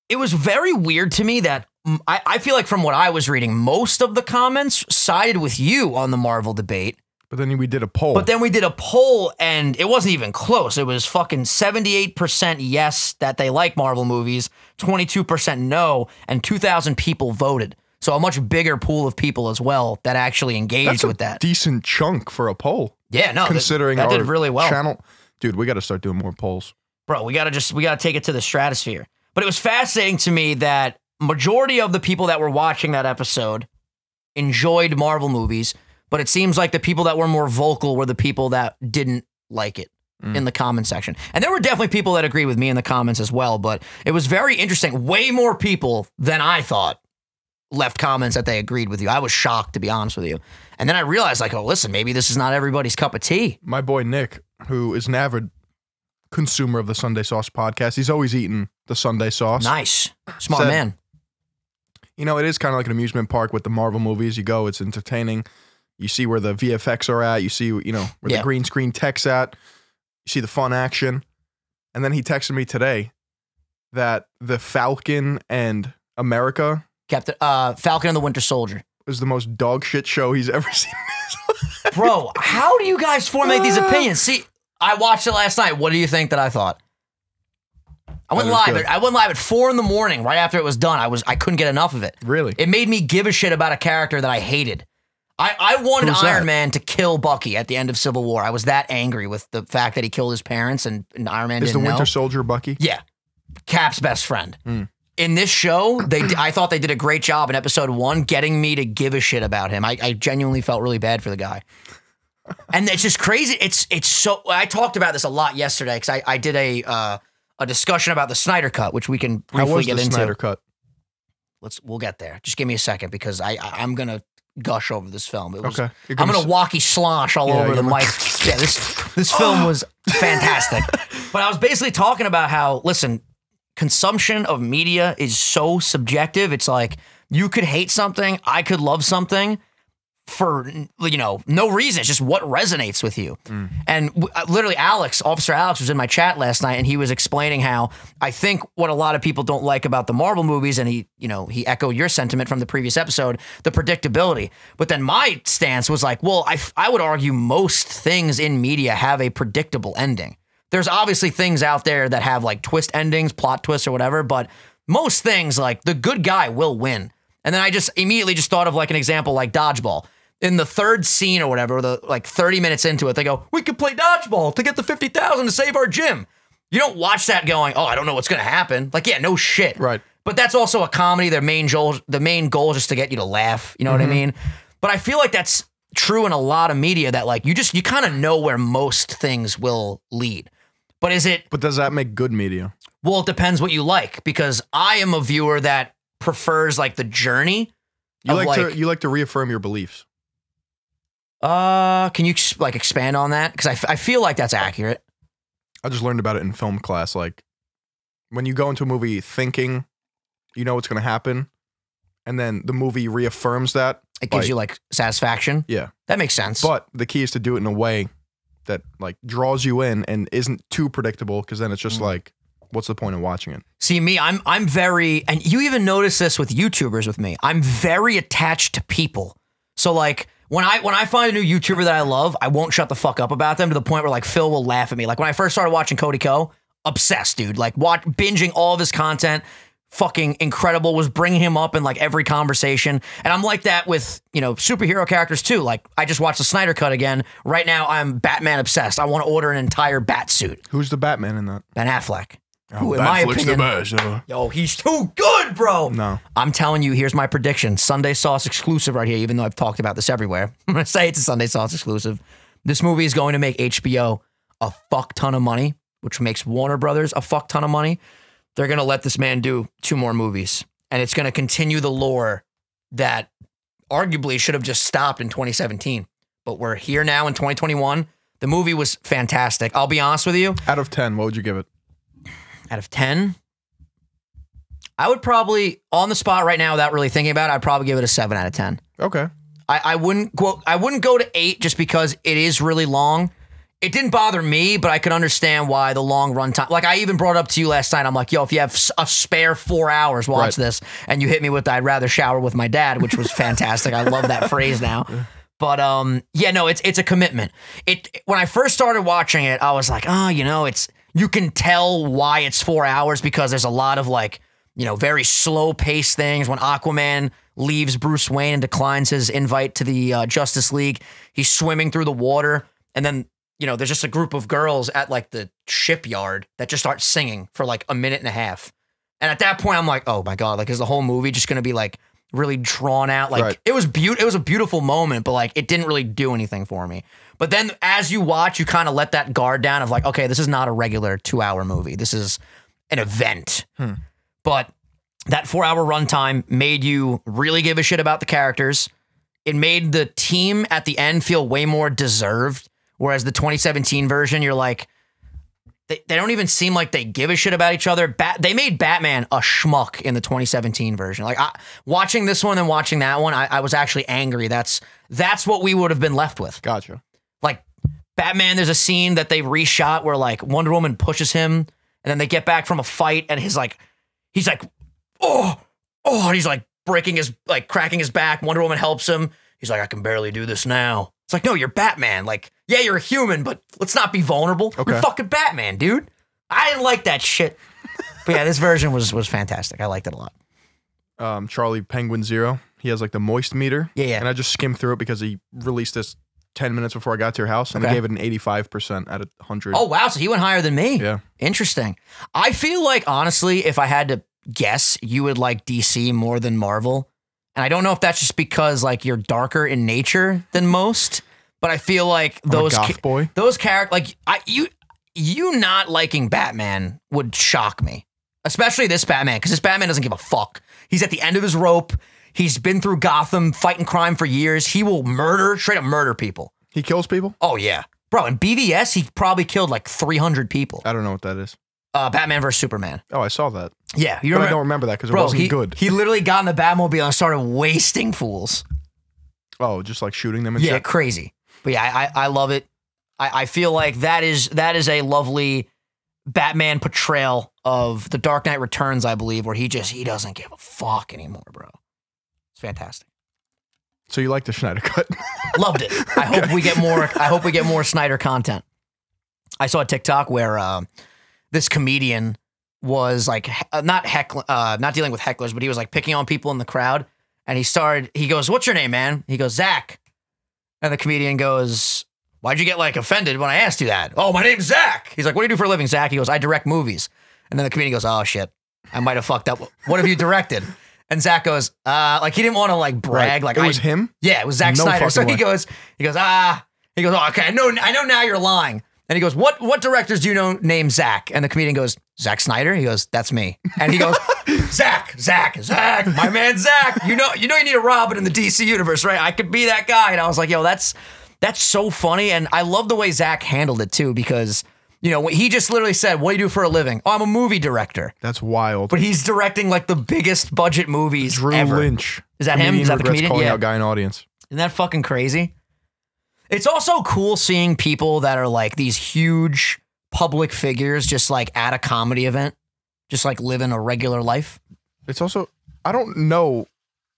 It was very weird to me that I feel like from what I was reading, most of the comments sided with you on the Marvel debate. But then we did a poll. But then we did a poll, and it wasn't even close. It was fucking 78% yes that they like Marvel movies, 22% no, and 2,000 people voted. So a much bigger pool of people as well that actually engaged with that. Decent chunk for a poll. Yeah, no, considering that our did really well. Channel. Dude, we got to start doing more polls. Bro, we gotta take it to the stratosphere. But it was fascinating to me that majority of the people that were watching that episode enjoyed Marvel movies, but it seems like the people that were more vocal were the people that didn't like it in the comment section. And there were definitely people that agreed with me in the comments as well, but it was very interesting. Way more people than I thought left comments that they agreed with you. I was shocked, to be honest with you. And then I realized, like, oh, listen, maybe this is not everybody's cup of tea. My boy Nick, who is an avid consumer of the Sunday Sauce podcast, he's always eating the Sunday Sauce. Nice. Smart Said, man. You know, it is kind of like an amusement park with the Marvel movies. You go, it's entertaining. You see where the VFX are at. You see, you know, where the green screen tech's at. You see the fun action. And then he texted me today that the Falcon and America, Falcon and the Winter Soldier, is the most dog shit show he's ever seen. Bro, how do you guys formulate these opinions? See, I watched it last night. What do you think that I thought? I went live at 4 in the morning, right after it was done. I couldn't get enough of it. Really? It made me give a shit about a character that I hated. I wanted Iron Man to kill Bucky at the end of Civil War. I was that angry with the fact that he killed his parents and Iron Man didn't know. Is the Winter Soldier Bucky? Yeah. Cap's best friend. In this show, I thought they did a great job in episode 1 getting me to give a shit about him. I genuinely felt really bad for the guy. And it's just crazy. It's so. I talked about this a lot yesterday because I did a discussion about the Snyder Cut, which we can briefly get into. Snyder Cut? We'll get there. Just give me a second because I'm gonna gush over this film. Okay. I'm gonna walkie slosh all over the mic. Yeah, this film was fantastic. But I was basically talking about how, listen, consumption of media is so subjective. It's like you could hate something, I could love something for, you know, no reason. It's just what resonates with you. And literally Officer Alex was in my chat last night and he was explaining how I think what a lot of people don't like about the Marvel movies, and he echoed your sentiment from the previous episode, the predictability. But then my stance was like, well, I would argue most things in media have a predictable ending. There's obviously things out there that have like twist endings, plot twists or whatever, but most things, like, the good guy will win. And then I just immediately thought of like an example like Dodgeball. In the third scene or whatever, like 30 minutes into it, they go, we could play dodgeball to get the 50,000 to save our gym. You don't watch that going, oh, I don't know what's going to happen. Like, yeah, no shit. Right. But that's also a comedy. The main goal is just to get you to laugh. You know what I mean? But I feel like that's true in a lot of media, that like you kind of know where most things will lead. But does that make good media? Well, it depends what you like, because I am a viewer that prefers like the journey. You like to reaffirm your beliefs. Can you like expand on that? Because I feel like that's accurate. I just learned about it in film class. Like, when you go into a movie thinking you know what's going to happen, and then the movie reaffirms that, it gives you like satisfaction. Yeah, that makes sense. But the key is to do it in a way that like draws you in and isn't too predictable, because then it's just like, what's the point of watching it? See, me, I'm very, and you even notice this with YouTubers with me, I'm very attached to people. So like, when I find a new YouTuber that I love, I won't shut the fuck up about them, to the point where like Phil will laugh at me. Like when I first started watching Cody Ko, obsessed, dude. Like binging all of his content, fucking incredible, was bringing him up in like every conversation. And I'm like that with, you know, superhero characters too. Like I just watched the Snyder Cut again. Right now I'm Batman obsessed. I want to order an entire bat suit. Who's the Batman in that? Ben Affleck. Who, in my opinion, the best. yo, he's too good, bro. No. I'm telling you, here's my prediction. Sunday Sauce exclusive right here, even though I've talked about this everywhere. I'm going to say it's a Sunday Sauce exclusive. This movie is going to make HBO a fuck ton of money, which makes Warner Brothers a fuck ton of money. They're going to let this man do 2 more movies. And it's going to continue the lore that arguably should have just stopped in 2017. But we're here now in 2021. The movie was fantastic. I'll be honest with you. Out of 10, what would you give it? Out of 10, I would probably, on the spot right now without really thinking about it, I'd probably give it a 7 out of 10. Okay. I wouldn't go to 8 just because it is really long. It didn't bother me, but I could understand why the long run time. Like I even brought up to you last night. I'm like, yo, if you have a spare 4 hours, watch this. And you hit me with, I'd rather shower with my dad, which was fantastic. I love that phrase now. But yeah, no, it's a commitment. When I first started watching it, I was like, oh, you know, you can tell why it's 4 hours because there's a lot of like, you know, very slow paced things. When Aquaman leaves Bruce Wayne and declines his invite to the Justice League, he's swimming through the water. And then, you know, there's just a group of girls at like the shipyard that just start singing for like a minute and a half. And at that point, I'm like, oh my God, like is the whole movie just going to be like really drawn out? Like it was it was a beautiful moment, but like it didn't really do anything for me. But then as you watch, you kind of let that guard down of like, okay, this is not a regular 2-hour movie. This is an event. But that 4-hour runtime made you really give a shit about the characters. It made the team at the end feel way more deserved. Whereas the 2017 version, you're like, they don't even seem like they give a shit about each other. They made Batman a schmuck in the 2017 version. Like watching this one and watching that one, I was actually angry. That's what we would have been left with. Gotcha. Like Batman, there's a scene that they reshot where like Wonder Woman pushes him and then they get back from a fight and he's like, oh, and he's like cracking his back. Wonder Woman helps him. He's like, I can barely do this now. It's like, no, you're Batman. Like, yeah, you're a human, but let's not be vulnerable. Okay. You're fucking Batman, dude. I didn't like that shit. But yeah, this version was fantastic. I liked it a lot. Charlie Penguin Zero. He has like the moist meter. Yeah. And I just skimmed through it because he released this 10 minutes before I got to your house, and he gave it an 85% out of 100. Oh, wow. So he went higher than me. Yeah. Interesting. I feel like, honestly, if I had to guess, you would like DC more than Marvel. And I don't know if that's just because like you're darker in nature than most, but I feel like those characters, like you not liking Batman would shock me, especially this Batman, because this Batman doesn't give a fuck. He's at the end of his rope. He's been through Gotham fighting crime for years. He will straight up murder people. He kills people? Oh yeah, bro. In BVS, he probably killed like 300 people. I don't know what that is. Batman vs Superman. Oh, I saw that. Yeah, but I don't remember that because it wasn't good. He literally got in the Batmobile and started wasting fools. Oh, just like shooting them and shit? Yeah, crazy. But yeah, I love it. I feel like that is a lovely Batman portrayal of The Dark Knight Returns, I believe, where he doesn't give a fuck anymore, bro. It's fantastic. So you like the Snyder Cut? Loved it. I hope we get more. I hope we get more Snyder content. I saw a TikTok where this comedian was like not dealing with hecklers, but he was like picking on people in the crowd. And he goes, "What's your name, man?" He goes, "Zach." And the comedian goes, "Why'd you get like offended when I asked you that?" "Oh, my name's Zach." He's like, "What do you do for a living, Zach?" He goes, "I direct movies." And then the comedian goes, "Oh shit, I might have fucked up. What have you directed?" And Zach goes, like he didn't want to like brag. Right. Like it was him? Yeah, it was Zack Snyder. So he goes, "Oh, okay, I know now you're lying." And he goes, what directors do you know named Zach? And the comedian goes, "Zack Snyder?" He goes, "That's me." And he goes, Zach, my man Zach. You know you need a Robin in the DC universe, right? I could be that guy. And I was like, yo, that's so funny. And I love the way Zach handled it too, because you know, he just literally said, "What do you do for a living?" "Oh, I'm a movie director." That's wild. But he's directing like the biggest budget movies Drew ever. Lynch. Is that him? Is that the comedian? Calling out guy in audience. Isn't that fucking crazy? It's also cool seeing people that are like these huge public figures just like at a comedy event, just like living a regular life. It's also, I don't know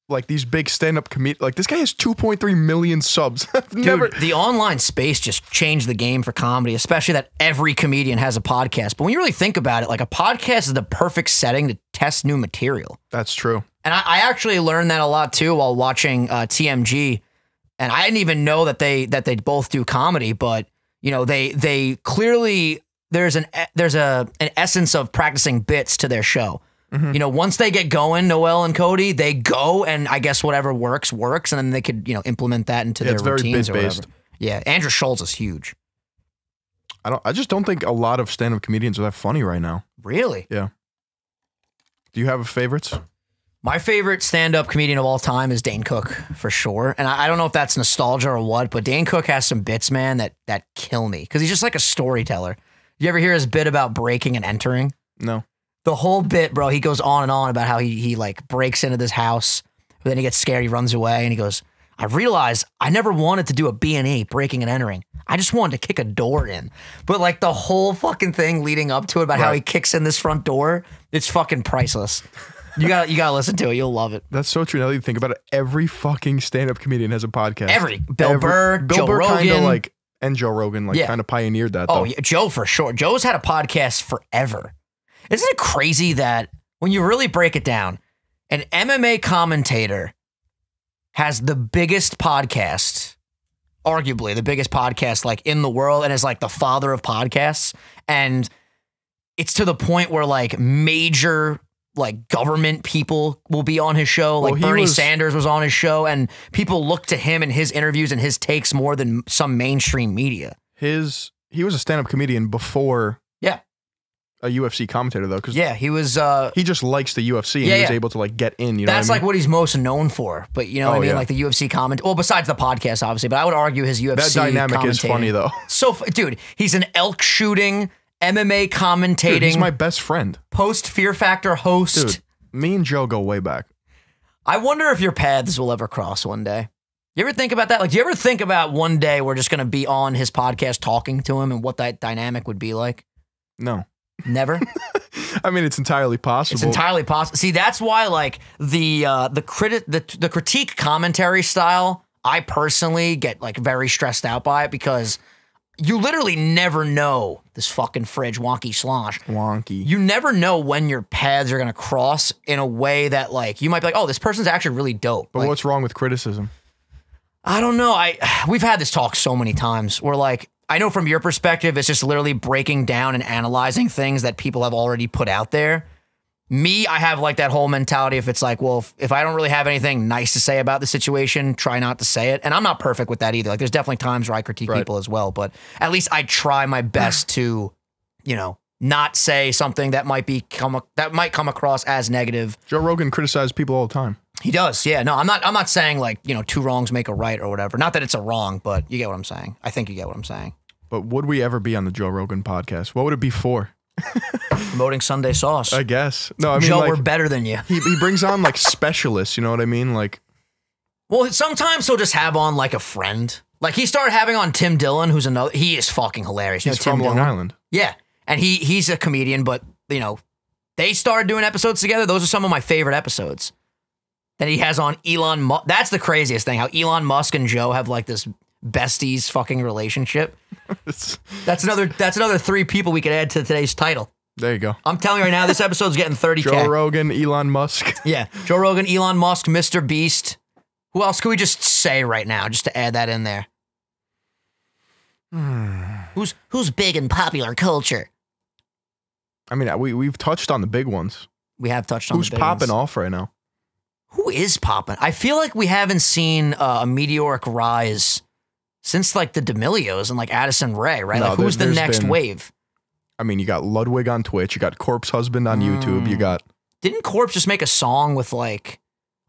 like these big stand-up comedians. Like this guy has 2.3 million subs. I've never. Dude, the online space just changed the game for comedy, especially that every comedian has a podcast. But when you really think about it, like a podcast is the perfect setting to test new material. That's true. And I actually learned that a lot too while watching TMG. And I didn't even know that they both do comedy, but you know, they clearly there's an essence of practicing bits to their show. You know, once they get going, Noel and Cody, they go, and I guess whatever works, and then they could, you know, implement that into their routines or whatever. Yeah, Andrew Schultz is huge. I just don't think a lot of stand-up comedians are that funny right now. Really? Yeah. Do you have favorites? My favorite stand-up comedian of all time is Dane Cook, for sure. And I don't know if that's nostalgia or what, but Dane Cook has some bits, man, that kill me. Because he's just like a storyteller. You ever hear his bit about breaking and entering? No. The whole bit, bro, he goes on and on about how he like breaks into this house, but then he gets scared, he runs away, and he goes, I realized I never wanted to do a B&E, breaking and entering. I just wanted to kick a door in. But like the whole fucking thing leading up to it about how he kicks in this front door, it's fucking priceless. You gotta listen to it. You'll love it. That's so true. Now that you think about it, every fucking stand-up comedian has a podcast. Bill Burr, Joe Rogan. Kinda like, and Joe Rogan kind of pioneered that, though. Oh, yeah, Joe for sure. Joe's had a podcast forever. Isn't it crazy that when you really break it down, an MMA commentator has the biggest podcast, arguably the biggest podcast like in the world, and is like the father of podcasts. And it's to the point where like major like government people will be on his show. Like Bernie Sanders was on his show, and people look to him and his interviews and his takes more than some mainstream media. He was a stand-up comedian before a UFC commentator, though. He was he just likes the UFC, and he was able to like get in. You know, that's what I mean? like what he's most known for. But you know what I mean, like the UFC comment. Well, besides the podcast, obviously, but I would argue his UFC that dynamic is funny though. So, dude, he's an elk shooting, MMA commentating. Dude, he's my best friend. Post Fear Factor host. Dude, me and Joe go way back. I wonder if your paths will ever cross one day. You ever think about that? Like, do you ever think about one day we're just going to be on his podcast talking to him and what that dynamic would be like? No. Never? I mean, it's entirely possible. It's entirely possible. See, that's why, like, the critique commentary style, I personally get, like, very stressed out by it because you literally never know this fucking fridge, wonky slosh. Wonky. You never know when your paths are going to cross in a way that, like, you might be like, oh, this person's actually really dope. But like, what's wrong with criticism? I don't know. We've had this talk so many times where, like, I know from your perspective, it's just literally breaking down and analyzing things that people have already put out there. Me, I have like that whole mentality if it's like, well, if I don't really have anything nice to say about the situation, try not to say it. And I'm not perfect with that either. Like there's definitely times where I critique people as well, but at least I try my best to, you know, not say something that might come across as negative. Joe Rogan criticizes people all the time. He does, yeah. No, I'm not saying like, you know, two wrongs make a right or whatever. Not that it's a wrong, but you get what I'm saying. I think you get what I'm saying. But would we ever be on the Joe Rogan podcast? What would it be for? Promoting Sunday Sauce. I guess. No, I mean, Joe, like, we're better than you. He brings on like specialists, you know what I mean? Like, well, sometimes he'll just have on like a friend. Like he started having on Tim Dillon, who's he is fucking hilarious. He's from Long Island. Yeah. And he's a comedian, but you know, they started doing episodes together. Those are some of my favorite episodes. Then he has on Elon Musk. That's the craziest thing, how Elon Musk and Joe have like this besties fucking relationship. That's another 3 people we could add to today's title. There you go. I'm telling you right now, this episode's getting 30K. Joe Rogan, Elon Musk. Yeah. Joe Rogan, Elon Musk, Mr. Beast. Who else could we just say right now, just to add that in there? Who's big in popular culture? I mean, we've touched on the big ones. We have touched on the big ones. Who's popping off right now? Who is popping? I feel like we haven't seen a meteoric rise since like the D'Amelios and like Addison Rae, right? No, like who's the next wave? I mean, you got Ludwig on Twitch, you got Corpse Husband on YouTube, you got... Didn't Corpse just make a song with like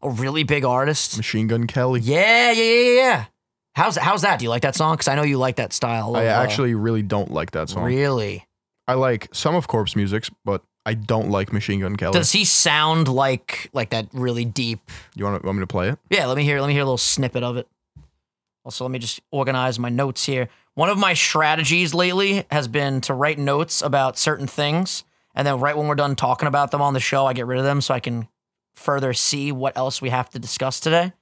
a really big artist? Machine Gun Kelly. Yeah. How's that? Do you like that song? Because I know you like that style. I actually really don't like that song. Really? I like some of Corpse music, but I don't like Machine Gun Kelly. Does he sound like that really deep? You want me to play it? Yeah, let me hear a little snippet of it. Also, let me just organize my notes here. One of my strategies lately has been to write notes about certain things, and then right when we're done talking about them on the show, I get rid of them so I can further see what else we have to discuss today.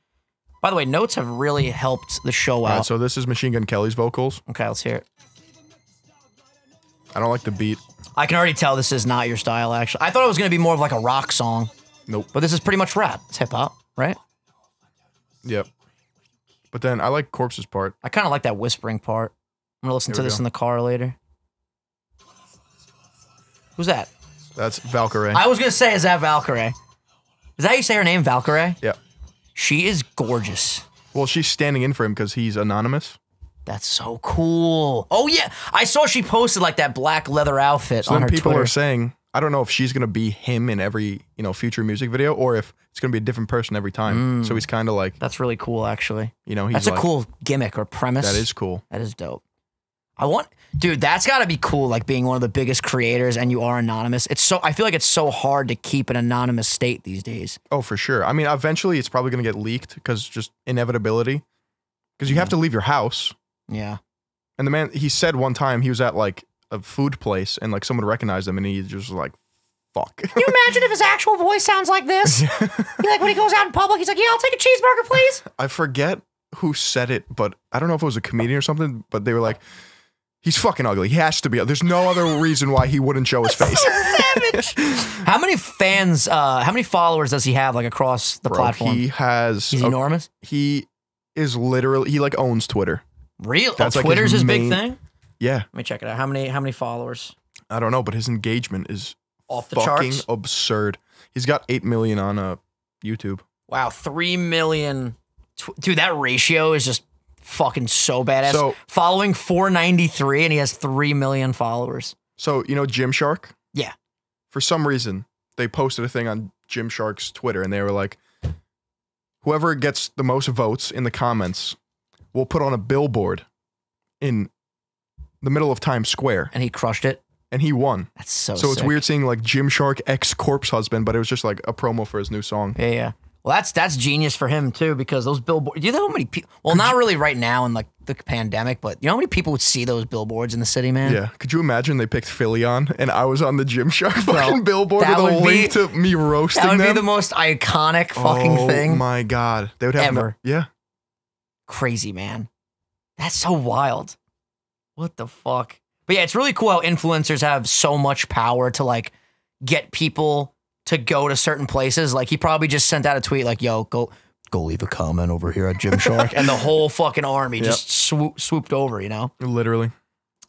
By the way, notes have really helped the show All out. right, so this is Machine Gun Kelly's vocals. Okay, let's hear it. I don't like the beat. I can already tell this is not your style, actually. I thought it was going to be more of like a rock song, Nope. but this is pretty much rap. It's hip-hop, right? Yep. But then I like Corpse's part. I kind of like that whispering part. I'm going to listen to Here we this go. in the car later. Who's that? That's Valkyrie. I was going to say, is that Valkyrie? Is that how you say her name, Valkyrie? Yeah. She is gorgeous. Well, she's standing in for him because he's anonymous. That's so cool. Oh, yeah. I saw she posted like that black leather outfit So on then her people Twitter. are saying, I don't know if she's gonna be him in every future music video, or if it's gonna be a different person every time. So he's kind of like, That's really cool, actually. he's That's like, a cool gimmick or premise. That is cool. That is dope. Dude, that's got to be cool, like being one of the biggest creators and you are anonymous. I feel like it's so hard to keep an anonymous state these days. Oh, for sure. I mean, eventually it's probably gonna get leaked because just inevitability. Because you have to leave your house. Yeah. And the man, he said one time he was at like a food place and like someone recognized him and he just was like, fuck. Can you imagine if his actual voice sounds like this? Like when he goes out in public, he's like, yeah, I'll take a cheeseburger, please. I forget who said it, but I don't know if it was a comedian or something, but they were like, he's fucking ugly. He has to be. There's no other reason why he wouldn't show his face. Savage. How many fans, how many followers does he have like across the platform? He has. He's enormous? He is literally, he like owns Twitter. Real? That's like Twitter's his his big main- thing? Yeah. Let me check it out. How many followers? I don't know, but his engagement is Off the fucking charts? absurd. He's got 8 million on YouTube. Wow, 3 million. Dude, that ratio is just fucking so badass. So- Following 493 and he has 3 million followers. So, you know Gymshark? Yeah. For some reason, they posted a thing on Gymshark's Twitter and they were like, whoever gets the most votes in the comments will put on a billboard in the middle of Times Square. And he crushed it. And he won. That's so So it's sick. weird seeing like Gymshark X Corpse Husband, but it was just like a promo for his new song. Yeah, yeah. Well, that's genius for him too, because those billboards. Do you know how many people? Well, not really right now in like the pandemic, but you know how many people would see those billboards in the city, man? Yeah. Could you imagine they picked Philly on and I was on the Gymshark fucking billboard that with a would be- link to me roasting That would them? be the most iconic fucking Oh thing my God. They would have ever. yeah. Crazy, man. That's so wild. What the fuck? But yeah, it's really cool how influencers have so much power to like get people to go to certain places. Like he probably just sent out a tweet like, yo, go leave a comment over here at Gymshark. And the whole fucking army just swooped over, you know? Literally.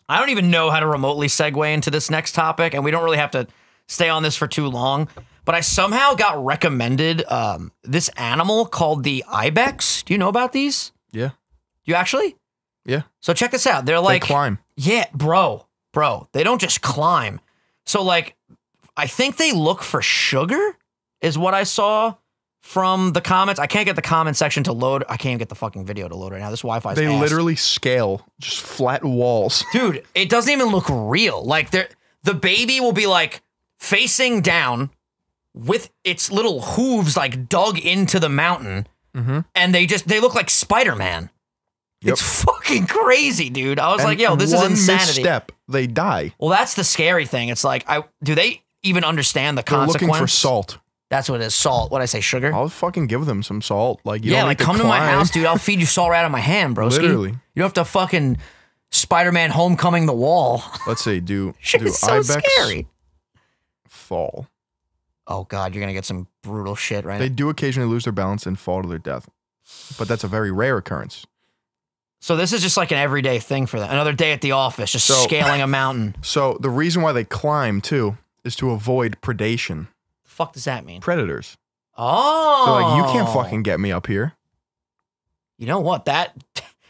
I don't even know how to remotely segue into this next topic, and we don't really have to stay on this for too long. But I somehow got recommended this animal called the ibex. Do you know about these? Yeah. You actually? Yeah. So check this out. They're like, they climb. yeah, bro, they don't just climb. So like, I think they look for sugar is what I saw from the comments. I can't get the comment section to load. I can't even get the fucking video to load right now. This Wi-Fi is They ass. literally scale just flat walls. Dude, it doesn't even look real. Like the baby will be like facing down with its little hooves like dug into the mountain. And they look like Spider-Man. Yep. It's fucking crazy, dude. I was And like, yo, this is one insanity. misstep, they die. Well, that's the scary thing. It's like, do they even understand the They're consequence? looking for salt. That's what it is. Salt. What did I say? Sugar? I'll fucking give them some salt. Like you yeah, don't like need come to my climb. house, dude. I'll feed you salt right out of my hand, broski. Literally. You don't have to fucking Spider-Man Homecoming the wall. Let's see. Do Shit is so ibex scary. fall? Oh God, you're gonna get some brutal shit right They now. do occasionally lose their balance and fall to their death, but that's a very rare occurrence. So this is just like an everyday thing for them. Another day at the office, just So- scaling a mountain. So the reason why they climb too is to avoid predation. The fuck does that mean? Predators. Oh, So like you can't fucking get me up here. You know what?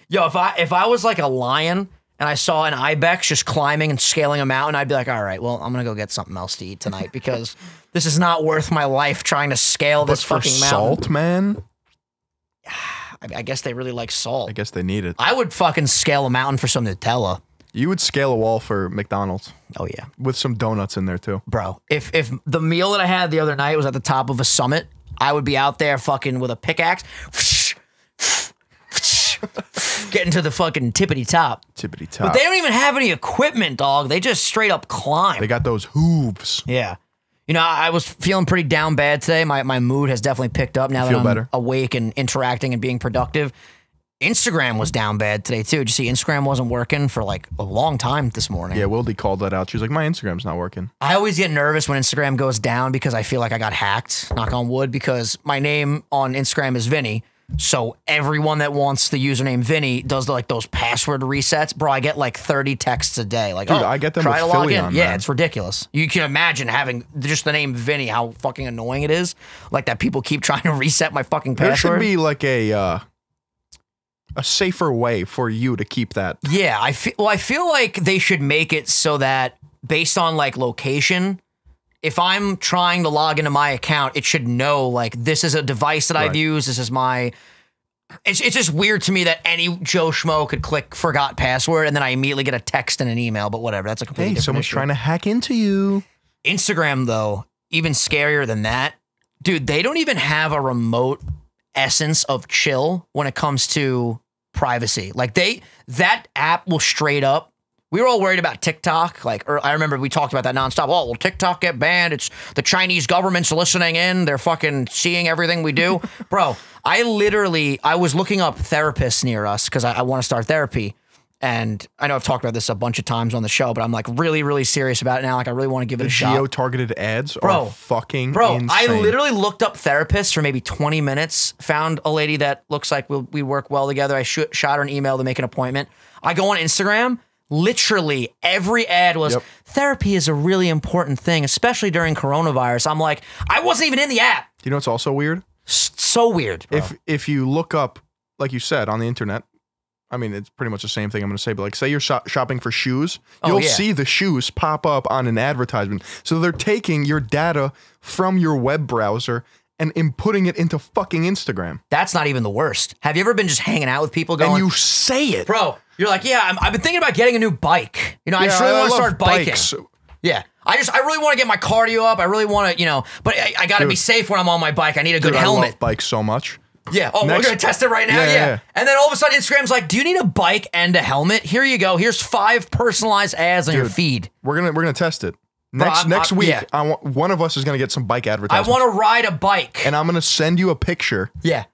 Yo, if I was like a lion and I saw an ibex just climbing and scaling a mountain, I'd be like, all right, well, I'm gonna go get something else to eat tonight because this is not worth my life trying to scale But this for fucking mountain. salt, man, I guess they really like salt. I guess they need it. I would fucking scale a mountain for some Nutella. You would scale a wall for McDonald's Oh yeah, with some donuts in there too. bro. If the meal that I had the other night was at the top of a summit, I would be out there fucking with a pickaxe, getting to the fucking tippity top. Tippity top. But they don't even have any equipment, dog. They just straight up climb. They got those hooves. Yeah. You know, I was feeling pretty down bad today. My mood has definitely picked up now that Feel I'm better? awake and interacting and being productive. Instagram was down bad today too. Did you see Instagram wasn't working for like a long time this morning? Yeah, Wildy called that out. She was like, my Instagram's not working. I always get nervous when Instagram goes down because I feel like I got hacked, knock on wood, because my name on Instagram is Vinny. So everyone that wants the username Vinny does like those password resets. Bro, I get like 30 texts a day. Like, Dude, oh, I get them try with to log Philly in. on, Yeah, man. it's ridiculous. You can imagine having just the name Vinny, how fucking annoying it is. Like that people keep trying to reset my fucking There password. should be like a safer way for you to keep that. Yeah, I feel like they should make it so that based on like location, if I'm trying to log into my account, it should know like this is a device that I've Right. used. This is my. It's just weird to me that any Joe Schmo could click forgot password and then I immediately get a text and an email. But whatever, that's a completely Hey, different someone's issue. trying to hack into you. Instagram though, even scarier than that, dude. They don't even have a remote essence of chill when it comes to privacy. Like that app will straight up. We were all worried about TikTok. I remember we talked about that nonstop. Oh, will TikTok get banned? It's the Chinese government's listening in. They're fucking seeing everything we do. Bro, I was looking up therapists near us because I want to start therapy. And I know I've talked about this a bunch of times on the show, but I'm like really, really serious about it now. Like I really want to give it The a shot. geo-targeted ads are fucking insane. I literally looked up therapists for maybe 20 minutes, found a lady that looks like we work well together. I shot her an email to make an appointment. I go on Instagram. Literally every ad was Yep. therapy is a really important thing, especially during coronavirus. I'm like, I wasn't even in the app. You know what's also weird? So weird. Bro. If you look up, like you said, on the internet, I mean, it's pretty much the same thing I'm going to say, but like say you're shopping for shoes, you'll yeah. see the shoes pop up on an advertisement. So they're taking your data from your web browser and inputting it into fucking Instagram. That's not even the worst. Have you ever been just hanging out with people going, And you say it. bro, you're like, yeah, I've been thinking about getting a new bike. You know, I Yeah, just really want to love start biking. bikes. Yeah. I really want to get my cardio up. I really want to, but I got to be Dude. safe when I'm on my bike. I need a good Dude, I helmet. love bikes so much. Yeah. Oh, Next- we're going to test it right now? Yeah, yeah. And then all of a sudden Instagram's like, do you need a bike and a helmet? Here you go. Here's 5 personalized ads on your Dude, feed. We're gonna test it. Bro, Next week, yeah. I want one of us is gonna get some bike I advertisements. want to ride a bike. and I'm gonna send you a picture. Yeah.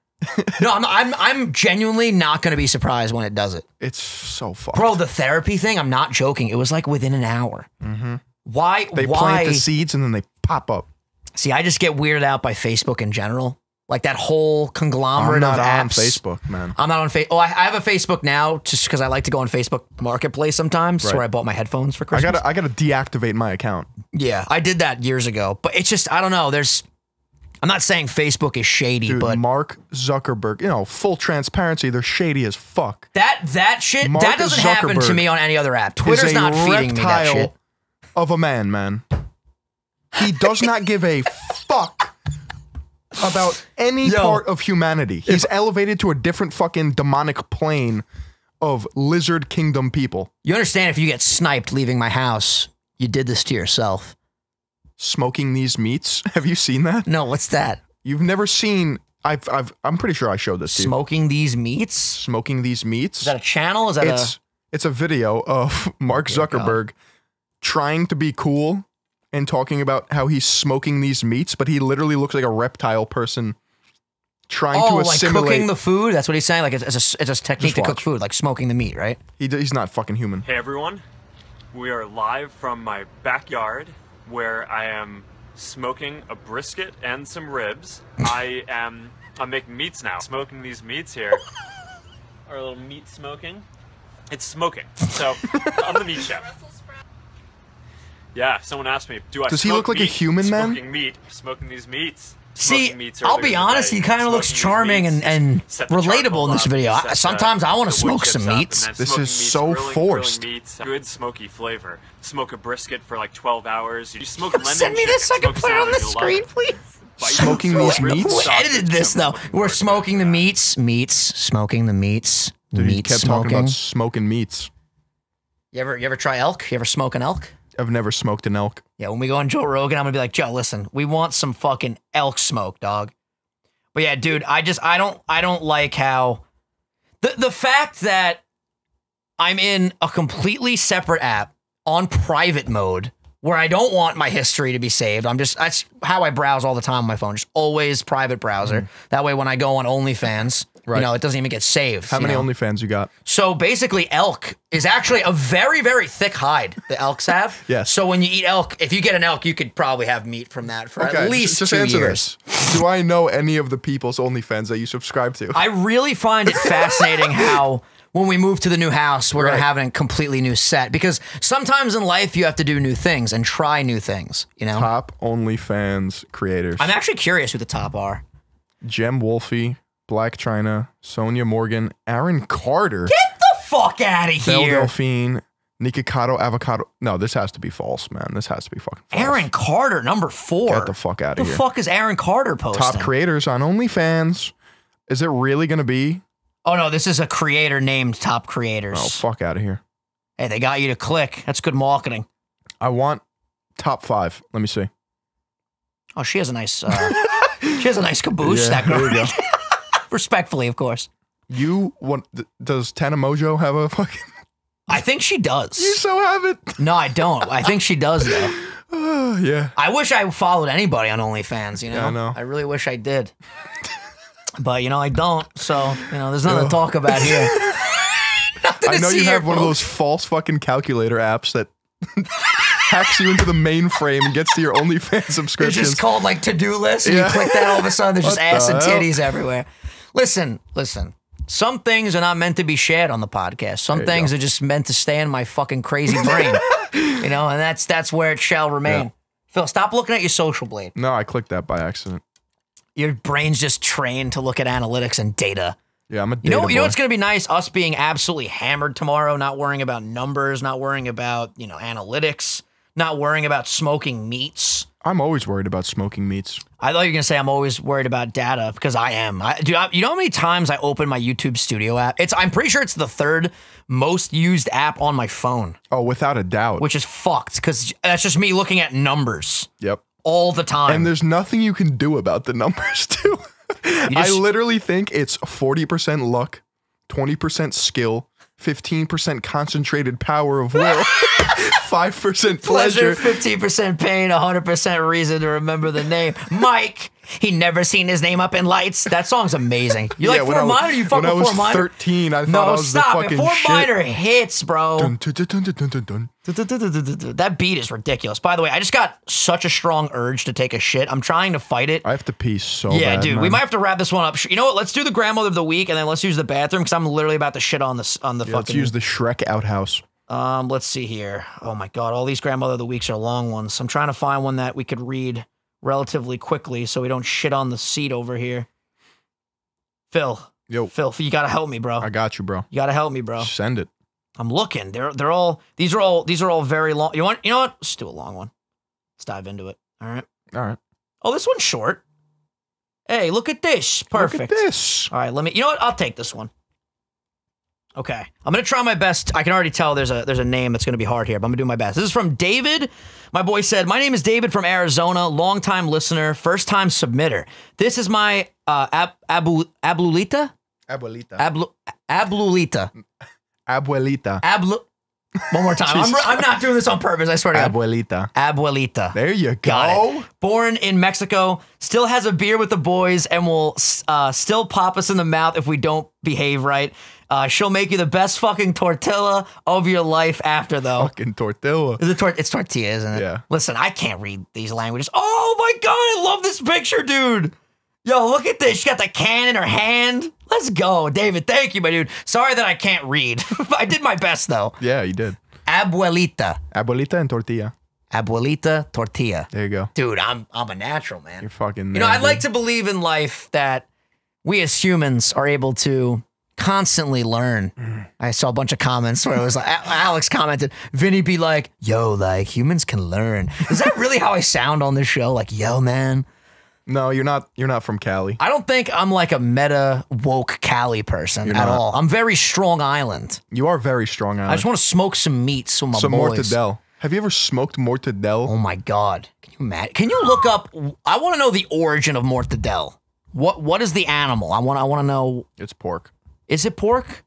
No, I'm genuinely not going to be surprised when it does it. It's so fucked. Bro, the therapy thing, I'm not joking. It was like within an hour. Mm-hmm. Why? They plant the seeds and then they pop up. See, I just get weirded out by Facebook in general. Like that whole I'm conglomerate not of on apps. Facebook, man. I'm not on Facebook. Oh, I have a Facebook now just because I like to go on Facebook Marketplace sometimes. That's Right. where I bought my headphones for I Christmas. gotta deactivate my account. Yeah, I did that years ago. But it's just, I don't know. I'm not saying Facebook is shady, Dude, but Mark Zuckerberg, full transparency, they're shady as fuck. that shit, Mark that doesn't happen to Zuckerberg me on any other app. Twitter's is a not feeding me that reptile shit. of a man. He does not give a fuck about any Yo. part of humanity. He's elevated to a different fucking demonic plane of lizard kingdom people. You understand if you get sniped leaving my house, you did this to yourself. Smoking these meats. Have you seen that? No, what's that? You've never seen. I'm pretty sure I showed this to you. Smoking these meats? Smoking these meats. Is that a channel? Is that It's a video of Mark Zuckerberg trying to be cool and talking about how he's smoking these meats, but he literally looks like a reptile person trying to like assimilate. cooking the food? That's what he's saying? Like it's a technique Just to cook watch. food, like smoking the meat, right? He's not fucking human. Hey everyone, we are live from my backyard where I am smoking a brisket and some ribs. I'm making meats now. Smoking these meats here. Our little meat smoking. It's smoking. So I'm the meat chef. Yeah, someone asked me, do I Does he smoke look like a meat? human man? Smoking meat. Smoking these meats. See, Smoking meats I'll earlier be in the honest, day. he kind of looks Smoking these charming meats. and Set the relatable charcoal in this up, video. set Sometimes I want to the wood smoke chips some up, and meats. then This smoking is meats, so grilling forced. meats, good smoky flavor. Smoke a brisket for like 12 hours. You smoke lemon Send me this so I chicken, can smoke put it on the salmon, you'll love screen, it. please. Bite Smoking those these ribs, meats? Who sausage, edited this I'm though? looking We're forward to smoking the that. meats, smoking the meats, Dude, he meat kept talking smoking. about smoking meats. You ever try elk? You ever smoke an elk? I've never smoked an elk. Yeah, when we go on Joe Rogan, I'm gonna be like, Joe, listen, we want some fucking elk smoke, dog. But yeah, dude, I don't like how the fact that I'm in a completely separate app on private mode where I don't want my history to be saved. That's how I browse all the time on my phone. Just always private browser. That way when I go on OnlyFans, Right. you know, it doesn't even get saved. How many know? OnlyFans you got? So basically, elk is actually a very, very thick hide the elks have. Yes. So when you eat elk, if you get an elk, you could probably have meat from that for at least just 2 answer years. this. Do I know any of the people's OnlyFans that you subscribe to? I really find it fascinating how when we move to the new house, we're going Right. to have a completely new set, because sometimes in life you have to do new things and try new things, you know? Top OnlyFans creators. I'm actually curious who the top are. Jem Wolfie, Black China, Sonia Morgan, Aaron Carter, Get the fuck out of Belle here. Delphine, Nikocado Avocado. No, this has to be false, man. This has to be fucking false. Aaron Carter, number 4. Get the fuck out The of here. fuck is Aaron Carter posting? Top creators on OnlyFans. Is it really going to be? Oh no, this is a creator named Top Creators. Oh, fuck out of here. Hey, they got you to click. That's good marketing. I want top 5. Let me see. Oh, she has a nice she has a nice caboose, Yeah, that girl. there you Respectfully, of course. You want? Does Tana Mojo have a fucking? I think she does. You so have it. No, I don't. I think she does though. Yeah. I wish I followed anybody on OnlyFans, you know? Yeah, I know. I really wish I did. But, you know, I don't. So, you know, there's nothing to talk about here. I know you have one of those false fucking calculator apps that hacks you into the mainframe and gets to your OnlyFans It's subscriptions. just called like to-do list, and Yeah. you click that, all of a sudden there's just What ass the and hell? titties everywhere. Listen. Some things are not meant to be shared on the podcast. Some There you things go. are just meant to stay in my fucking crazy brain. You know, and that's where it shall remain. Yeah. Phil, stop looking at your social blade. No, I clicked that by accident. Your brain's just trained to look at analytics and data. Yeah, I'm a You know data boy. what's going to be nice? Us being absolutely hammered tomorrow, not worrying about numbers, not worrying about, you know, analytics, not worrying about smoking meats. I'm always worried about smoking meats. I thought you were going to say I'm always worried about data, because I am. You know how many times I open my YouTube Studio app? I'm pretty sure it's the 3rd most used app on my phone, Oh, without a doubt. which is fucked, because that's just me looking at numbers Yep. all the time. And there's nothing you can do about the numbers, too. I just- literally think it's 40% luck, 20% skill, 15% concentrated power of will, 5% Pleasure, pleasure. 15% pain, 100% reason to remember the name. Mike, he never seen his name up in lights. That song's amazing. You like when I Fort was- Minor? You fuck when I with was Fort Minor? 13, I thought I No, was stop the it. fucking Fort shit. Minor hits, bro. Dun, dun, dun, dun, dun, dun, dun. That beat is ridiculous. By the way, I just got such a strong urge to take a shit. I'm trying to fight it. I have to pee so Yeah, bad, dude, we man. might have to wrap this one up. You know what? Let's do the grandmother of the week, and then let's use the bathroom, because I'm literally about to shit on the Yeah, let's fucking. use the Shrek outhouse. Let's see here. Oh my god, all these grandmother of the weeks are long ones. I'm trying to find one that we could read relatively quickly, so we don't shit on the seat over here. Phil, Yo, you gotta help me, bro. I got you, bro. You gotta help me, bro. Send it. I'm looking. These are all very long. You know what? Let's do a long one. Let's dive into it. All right. All right. Oh, this one's short. Hey, look at this. Perfect. Look at this. All right, you know what? I'll take this one. Okay. I'm going to try my best. I can already tell there's a name that's going to be hard here, but I'm going to do my best. This is from David. My boy said, "My name is David from Arizona, longtime listener, first time submitter. This is my abuelita? Abuelita. Abuelita. Abuelita. One more time. I'm not doing this on purpose. I swear to God. Abuelita. Abuelita. There you go. Got it. Born in Mexico, still has a beer with the boys, and will still pop us in the mouth if we don't behave right. She'll make you the best fucking tortilla of your life after, though. Fucking tortilla. Is it it's tortilla, isn't it? Yeah. Listen, I can't read these languages. Oh my god, I love this picture, dude. Yo, look at this. She got the can in her hand. Let's go. David, thank you, my dude. Sorry that I can't read. I did my best, though. Yeah, you did. Abuelita. Abuelita and tortilla. Abuelita tortilla. There you go. Dude, I'm a natural, man. You're fucking. You know, I'd like to believe in life that we as humans are able to constantly learn. I saw a bunch of comments where it was like, Alex commented, Vinny be like, yo, like humans can learn. Is that really how I sound on this show? Like, yo, man. No, you're not. You're not from Cali. I don't think I'm like a meta woke Cali person You're at not. all. I'm very Strong Island. You are very strong. I just want to smoke some meats with my some boys. mortadell. Have you ever smoked mortadell? Oh my God. Can you imagine? Can you look up? I want to know the origin of mortadell. What is the animal? I want to know. It's pork. Is it pork?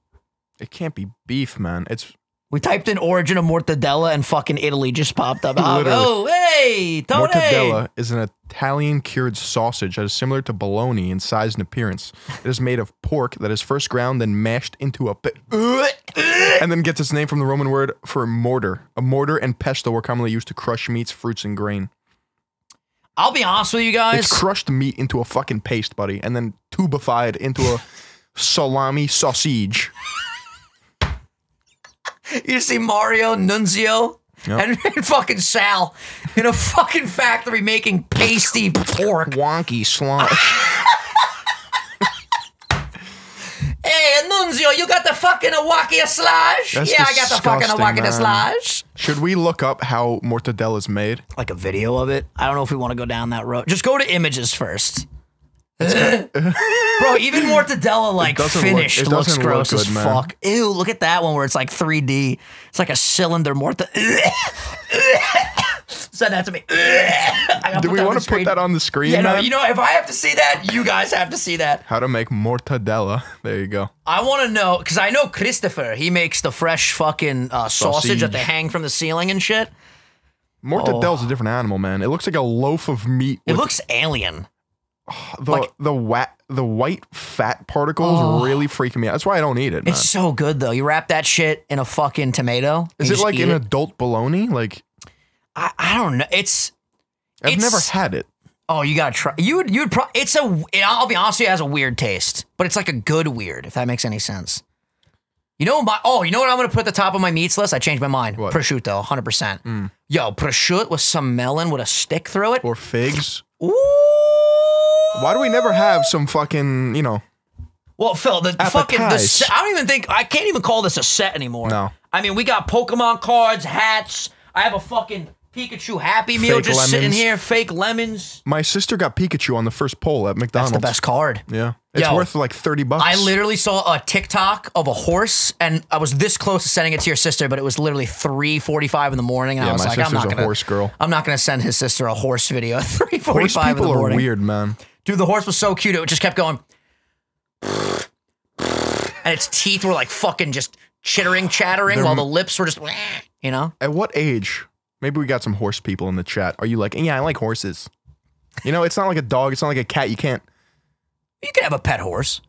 It can't be beef, man. It's We typed in origin of mortadella and fucking Italy just popped up. Literally. Oh, hey, Tony. Mortadella is an Italian cured sausage that is similar to bologna in size and appearance. It is made of pork that is first ground, then mashed into a and then gets its name from the Roman word for mortar. A mortar and pesto were commonly used to crush meats, fruits, and grain. I'll be honest with you guys. It's crushed meat into a fucking paste, buddy, and then tubified into a salami sausage. You see Mario, Nunzio, and fucking Sal in a fucking factory making pasty pork. Wonky slush. Hey, Nunzio, you got the fucking Awaki slash? That's Yeah, I got the fucking disgusting, Awaki man. slash. Should we look up how mortadella is made? Like a video of it? I don't know if we want to go down that road. Just go to images first. Bro, even mortadella like doesn't finished look- it looks doesn't look gross as good, man. fuck. Ew, look at that one where it's like 3D. It's like a cylinder mortadella. Send that to me. Do we want to put that on the screen, Yeah, no, man? you know, if I have to see that, you guys have to see that. How to make mortadella. There you go. I want to know, because I know Christopher, he makes the fresh fucking sausage that they hang from the ceiling and shit. Mortadella's a different animal, man. It looks like a loaf of meat. It with looks alien. the white fat particles really freaking me out. That's why I don't eat it, man. It's so good, though. You wrap that shit in a fucking tomato. Is you it just like eat an it. adult bologna? Like, I don't know. I've never had it. Oh, you gotta try. You'd I'll be honest with you, it has a weird taste, but it's like a good weird, if that makes any sense. You know you know what I'm gonna put at the top of my meats list? I changed my mind. What? Prosciutto, 100%. Yo, prosciutto with some melon with a stick through it. Or figs. Ooh. Why do we never have some fucking, you know? Well, Phil, the fucking Appetize. set, I can't even call this a set anymore. No. I mean, we got Pokemon cards, hats. I have a fucking Pikachu Happy Meal Fake just sitting lemons. here, fake lemons. My sister got Pikachu on the first poll at McDonald's. That's the best card. Yeah. It's Yo, worth like $30. I literally saw a TikTok of a horse, and I was this close to sending it to your sister, but it was literally 3:45 in the morning, and Yeah, I was my like, I'm sister's not a gonna, horse girl. I'm not gonna send his sister a horse video at 3:45 Horse in the people morning. are weird, man. Dude, the horse was so cute; it just kept going, and its teeth were like fucking just chattering, while the lips were just, you know. At what age? Maybe we got some horse people in the chat. Are you like, yeah, I like horses. You know, it's not like a dog. It's not like a cat. You can't. You can have a pet horse.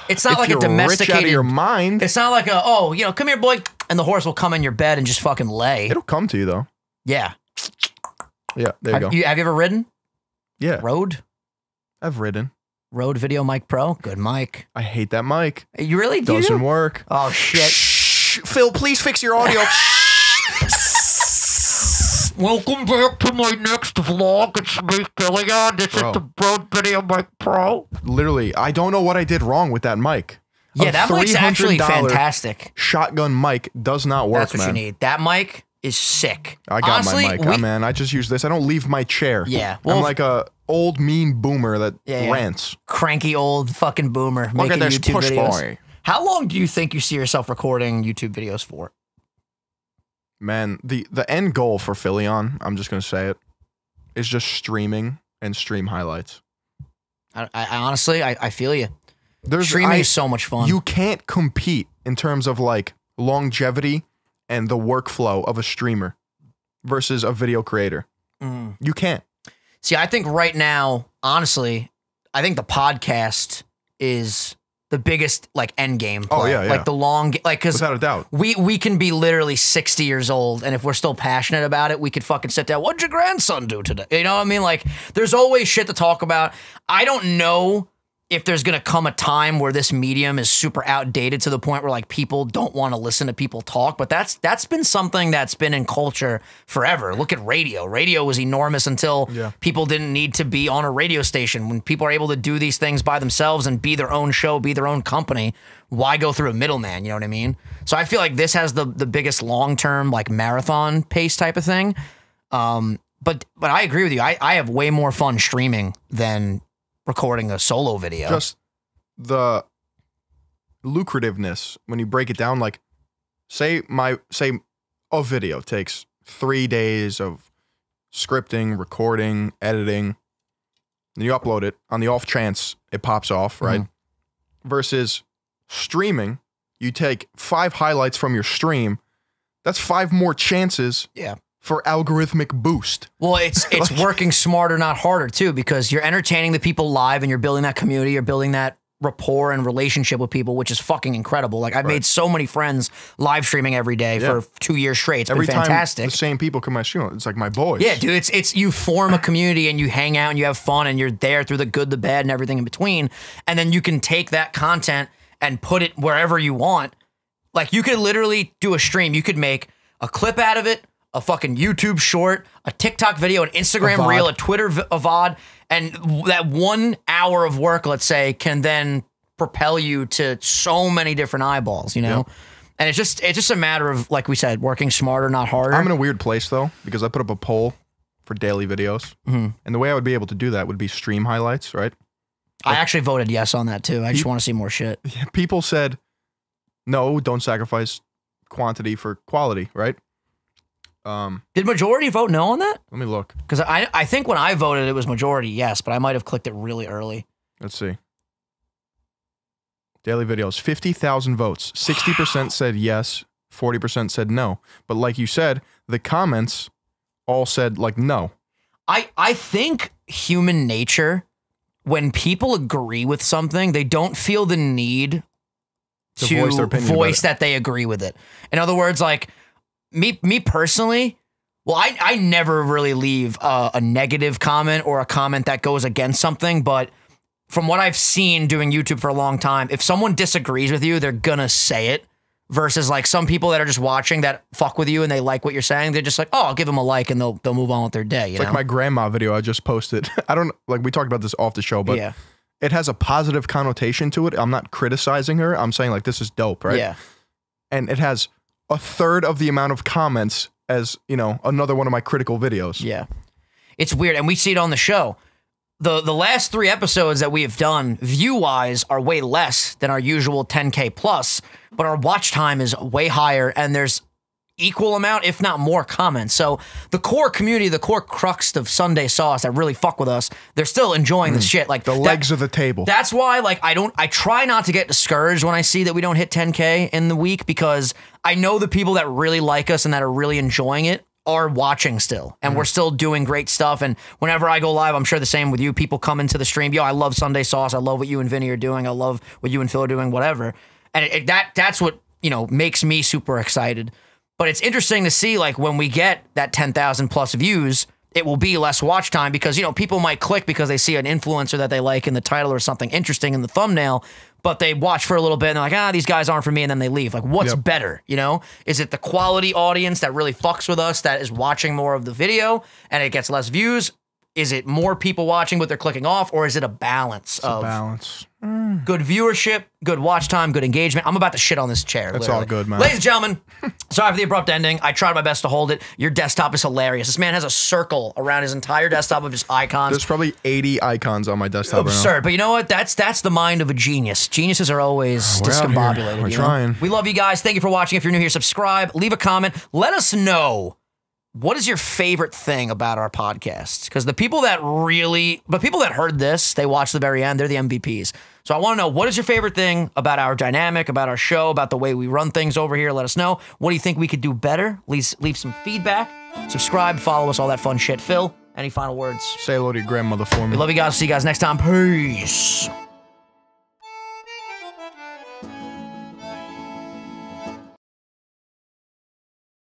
It's not If like you're a domesticated. rich out of your mind. It's not like come here, boy, and the horse will come in your bed and just fucking lay. It'll come to you though. Yeah. Yeah, there you go. Have you ever ridden? Yeah, Rode I've Rode Video Mic Pro. Good mic. I hate that mic. You really do? Doesn't work. Oh shit. Shh, Phil, please fix your audio. Welcome back to my next vlog. It's me, Killian. This Bro. is the Rode Video Mic Pro. Literally, I don't know what I did wrong with that mic. Yeah, A that mic's actually $300 fantastic. Shotgun mic does not work, That's what man. you need. That mic is sick. I got Honestly, my mic. Man, I just use this. I don't leave my chair. Yeah, I'm well, like a old mean boomer that Yeah. rants. Cranky old fucking boomer Look making at this YouTube push videos. boy. How long do you think you see yourself recording YouTube videos for? Man, the end goal for Philion, I'm just gonna say it, is just streaming and stream highlights. I honestly, I feel you. There's Streaming is so much fun. You can't compete in terms of like longevity and the workflow of a streamer versus a video creator. You can't. See, I think right now, honestly, I think the podcast is the biggest like end game play. Oh, yeah. Like the long, like because Without a doubt. we can be literally 60 years old, and if we're still passionate about it, we could fucking sit down. What'd your grandson do today? You know what I mean? Like, there's always shit to talk about. I don't know if there's gonna come a time where this medium is super outdated to the point where like people don't want to listen to people talk, but that's been something that's been in culture forever. Look at radio. Radio was enormous until people didn't need to be on a radio station. When people are able to do these things by themselves and be their own show, be their own company, why go through a middleman? You know what I mean? So I feel like this has the biggest long-term like marathon pace type of thing. But I agree with you. I have way more fun streaming than recording a solo video. Just the lucrativeness when you break it down. Like, say a video takes 3 days of scripting, recording, editing, and you upload it on the off chance it pops off, right? Versus streaming, you take 5 highlights from your stream, That's 5 more chances Yeah. for algorithmic boost. Well, it's working smarter, not harder, too, because you're entertaining the people live and you're building that community, you're building that rapport and relationship with people, which is fucking incredible. Like, I've made so many friends live streaming every day for 2 years straight. It's Every been time fantastic. the same people come to my stream, it's like my boys. Yeah, dude, it's you form a community and you hang out and you have fun and you're there through the good, the bad, and everything in between. And then you can take that content and put it wherever you want. Like, you could literally do a stream. You could make a clip out of it, a fucking YouTube short, a TikTok video, an Instagram VOD. reel, a Twitter a VOD, and that 1 hour of work, let's say, can then propel you to so many different eyeballs, you know? And it's just a matter of, like we said, working smarter, not harder. I'm in a weird place, though, because I put up a poll for daily videos. And the way I would be able to do that would be stream highlights, right? I actually voted yes on that too. I just want to see more shit. People said, no, don't sacrifice quantity for quality, right? Did majority vote no on that? Let me look. Because I think when I voted, it was majority yes, but I might have clicked it really early. Let's see. Daily videos, 50,000 votes. 60% said yes, 40% said no. But like you said, the comments all said like no. I think human nature, when people agree with something, they don't feel the need to voice their opinion about it. that they agree with it. In other words, like me personally, well, I never really leave a negative comment or a comment that goes against something, but from what I've seen doing YouTube for a long time, if someone disagrees with you, they're gonna say it. Versus like some people that are just watching that fuck with you and they like what you're saying, they're just like, oh, I'll give them a like and they'll move on with their day. You It's know? like my grandma video I just posted. I don't, like, we talked about this off the show, but yeah, it has a positive connotation to it. I'm not criticizing her. I'm saying like, this is dope, right? yeah. And it has a third of the amount of comments as, you know, another one of my critical videos. Yeah. It's weird. And we see it on the show. The last 3 episodes that we have done, view-wise, are way less than our usual 10K plus, but our watch time is way higher, and there's equal amount, if not more, comments. So the core community, the core crux of Sunday Sauce that really fuck with us, they're still enjoying this shit. Like The legs of the table. That's why, like, I try not to get discouraged when I see that we don't hit 10K in the week, because I know the people that really like us and that are really enjoying it are watching still, and we're still doing great stuff. And whenever I go live, I'm sure the same with you. People come into the stream, yo, I love Sunday Sauce. I love what you and Vinny are doing. I love what you and Phil are doing, whatever. And that's what, you know, makes me super excited. But it's interesting to see, like, when we get that 10,000 plus views, it will be less watch time because, you know, people might click because they see an influencer that they like in the title or something interesting in the thumbnail, but they watch for a little bit and they're like, these guys aren't for me, and then they leave. Like, what's better, you know? Is it the quality audience that really fucks with us that is watching more of the video and it gets less views? Is it more people watching but they're clicking off, or is it a balance of good viewership, good watch time, good engagement? I'm about to shit on this chair. That's literally. all good, man. Ladies and gentlemen, sorry for the abrupt ending. I tried my best to hold it. Your desktop is hilarious. This man has a circle around his entire desktop of just icons. There's probably 80 icons on my desktop right now. Absurd. But you know what? That's the mind of a genius. Geniuses are always We're out here. discombobulated. We're you know? trying. We love you guys. Thank you for watching. If you're new here, subscribe, leave a comment. Let us know, what is your favorite thing about our podcast? Because the people that heard this, they watched the very end, they're the MVPs. So I want to know, what is your favorite thing about our dynamic, about our show, about the way we run things over here? Let us know. What do you think we could do better? Leave some feedback. Subscribe, follow us, all that fun shit. Phil, any final words? Say hello to your grandmother for me. We love you guys. See you guys next time. Peace.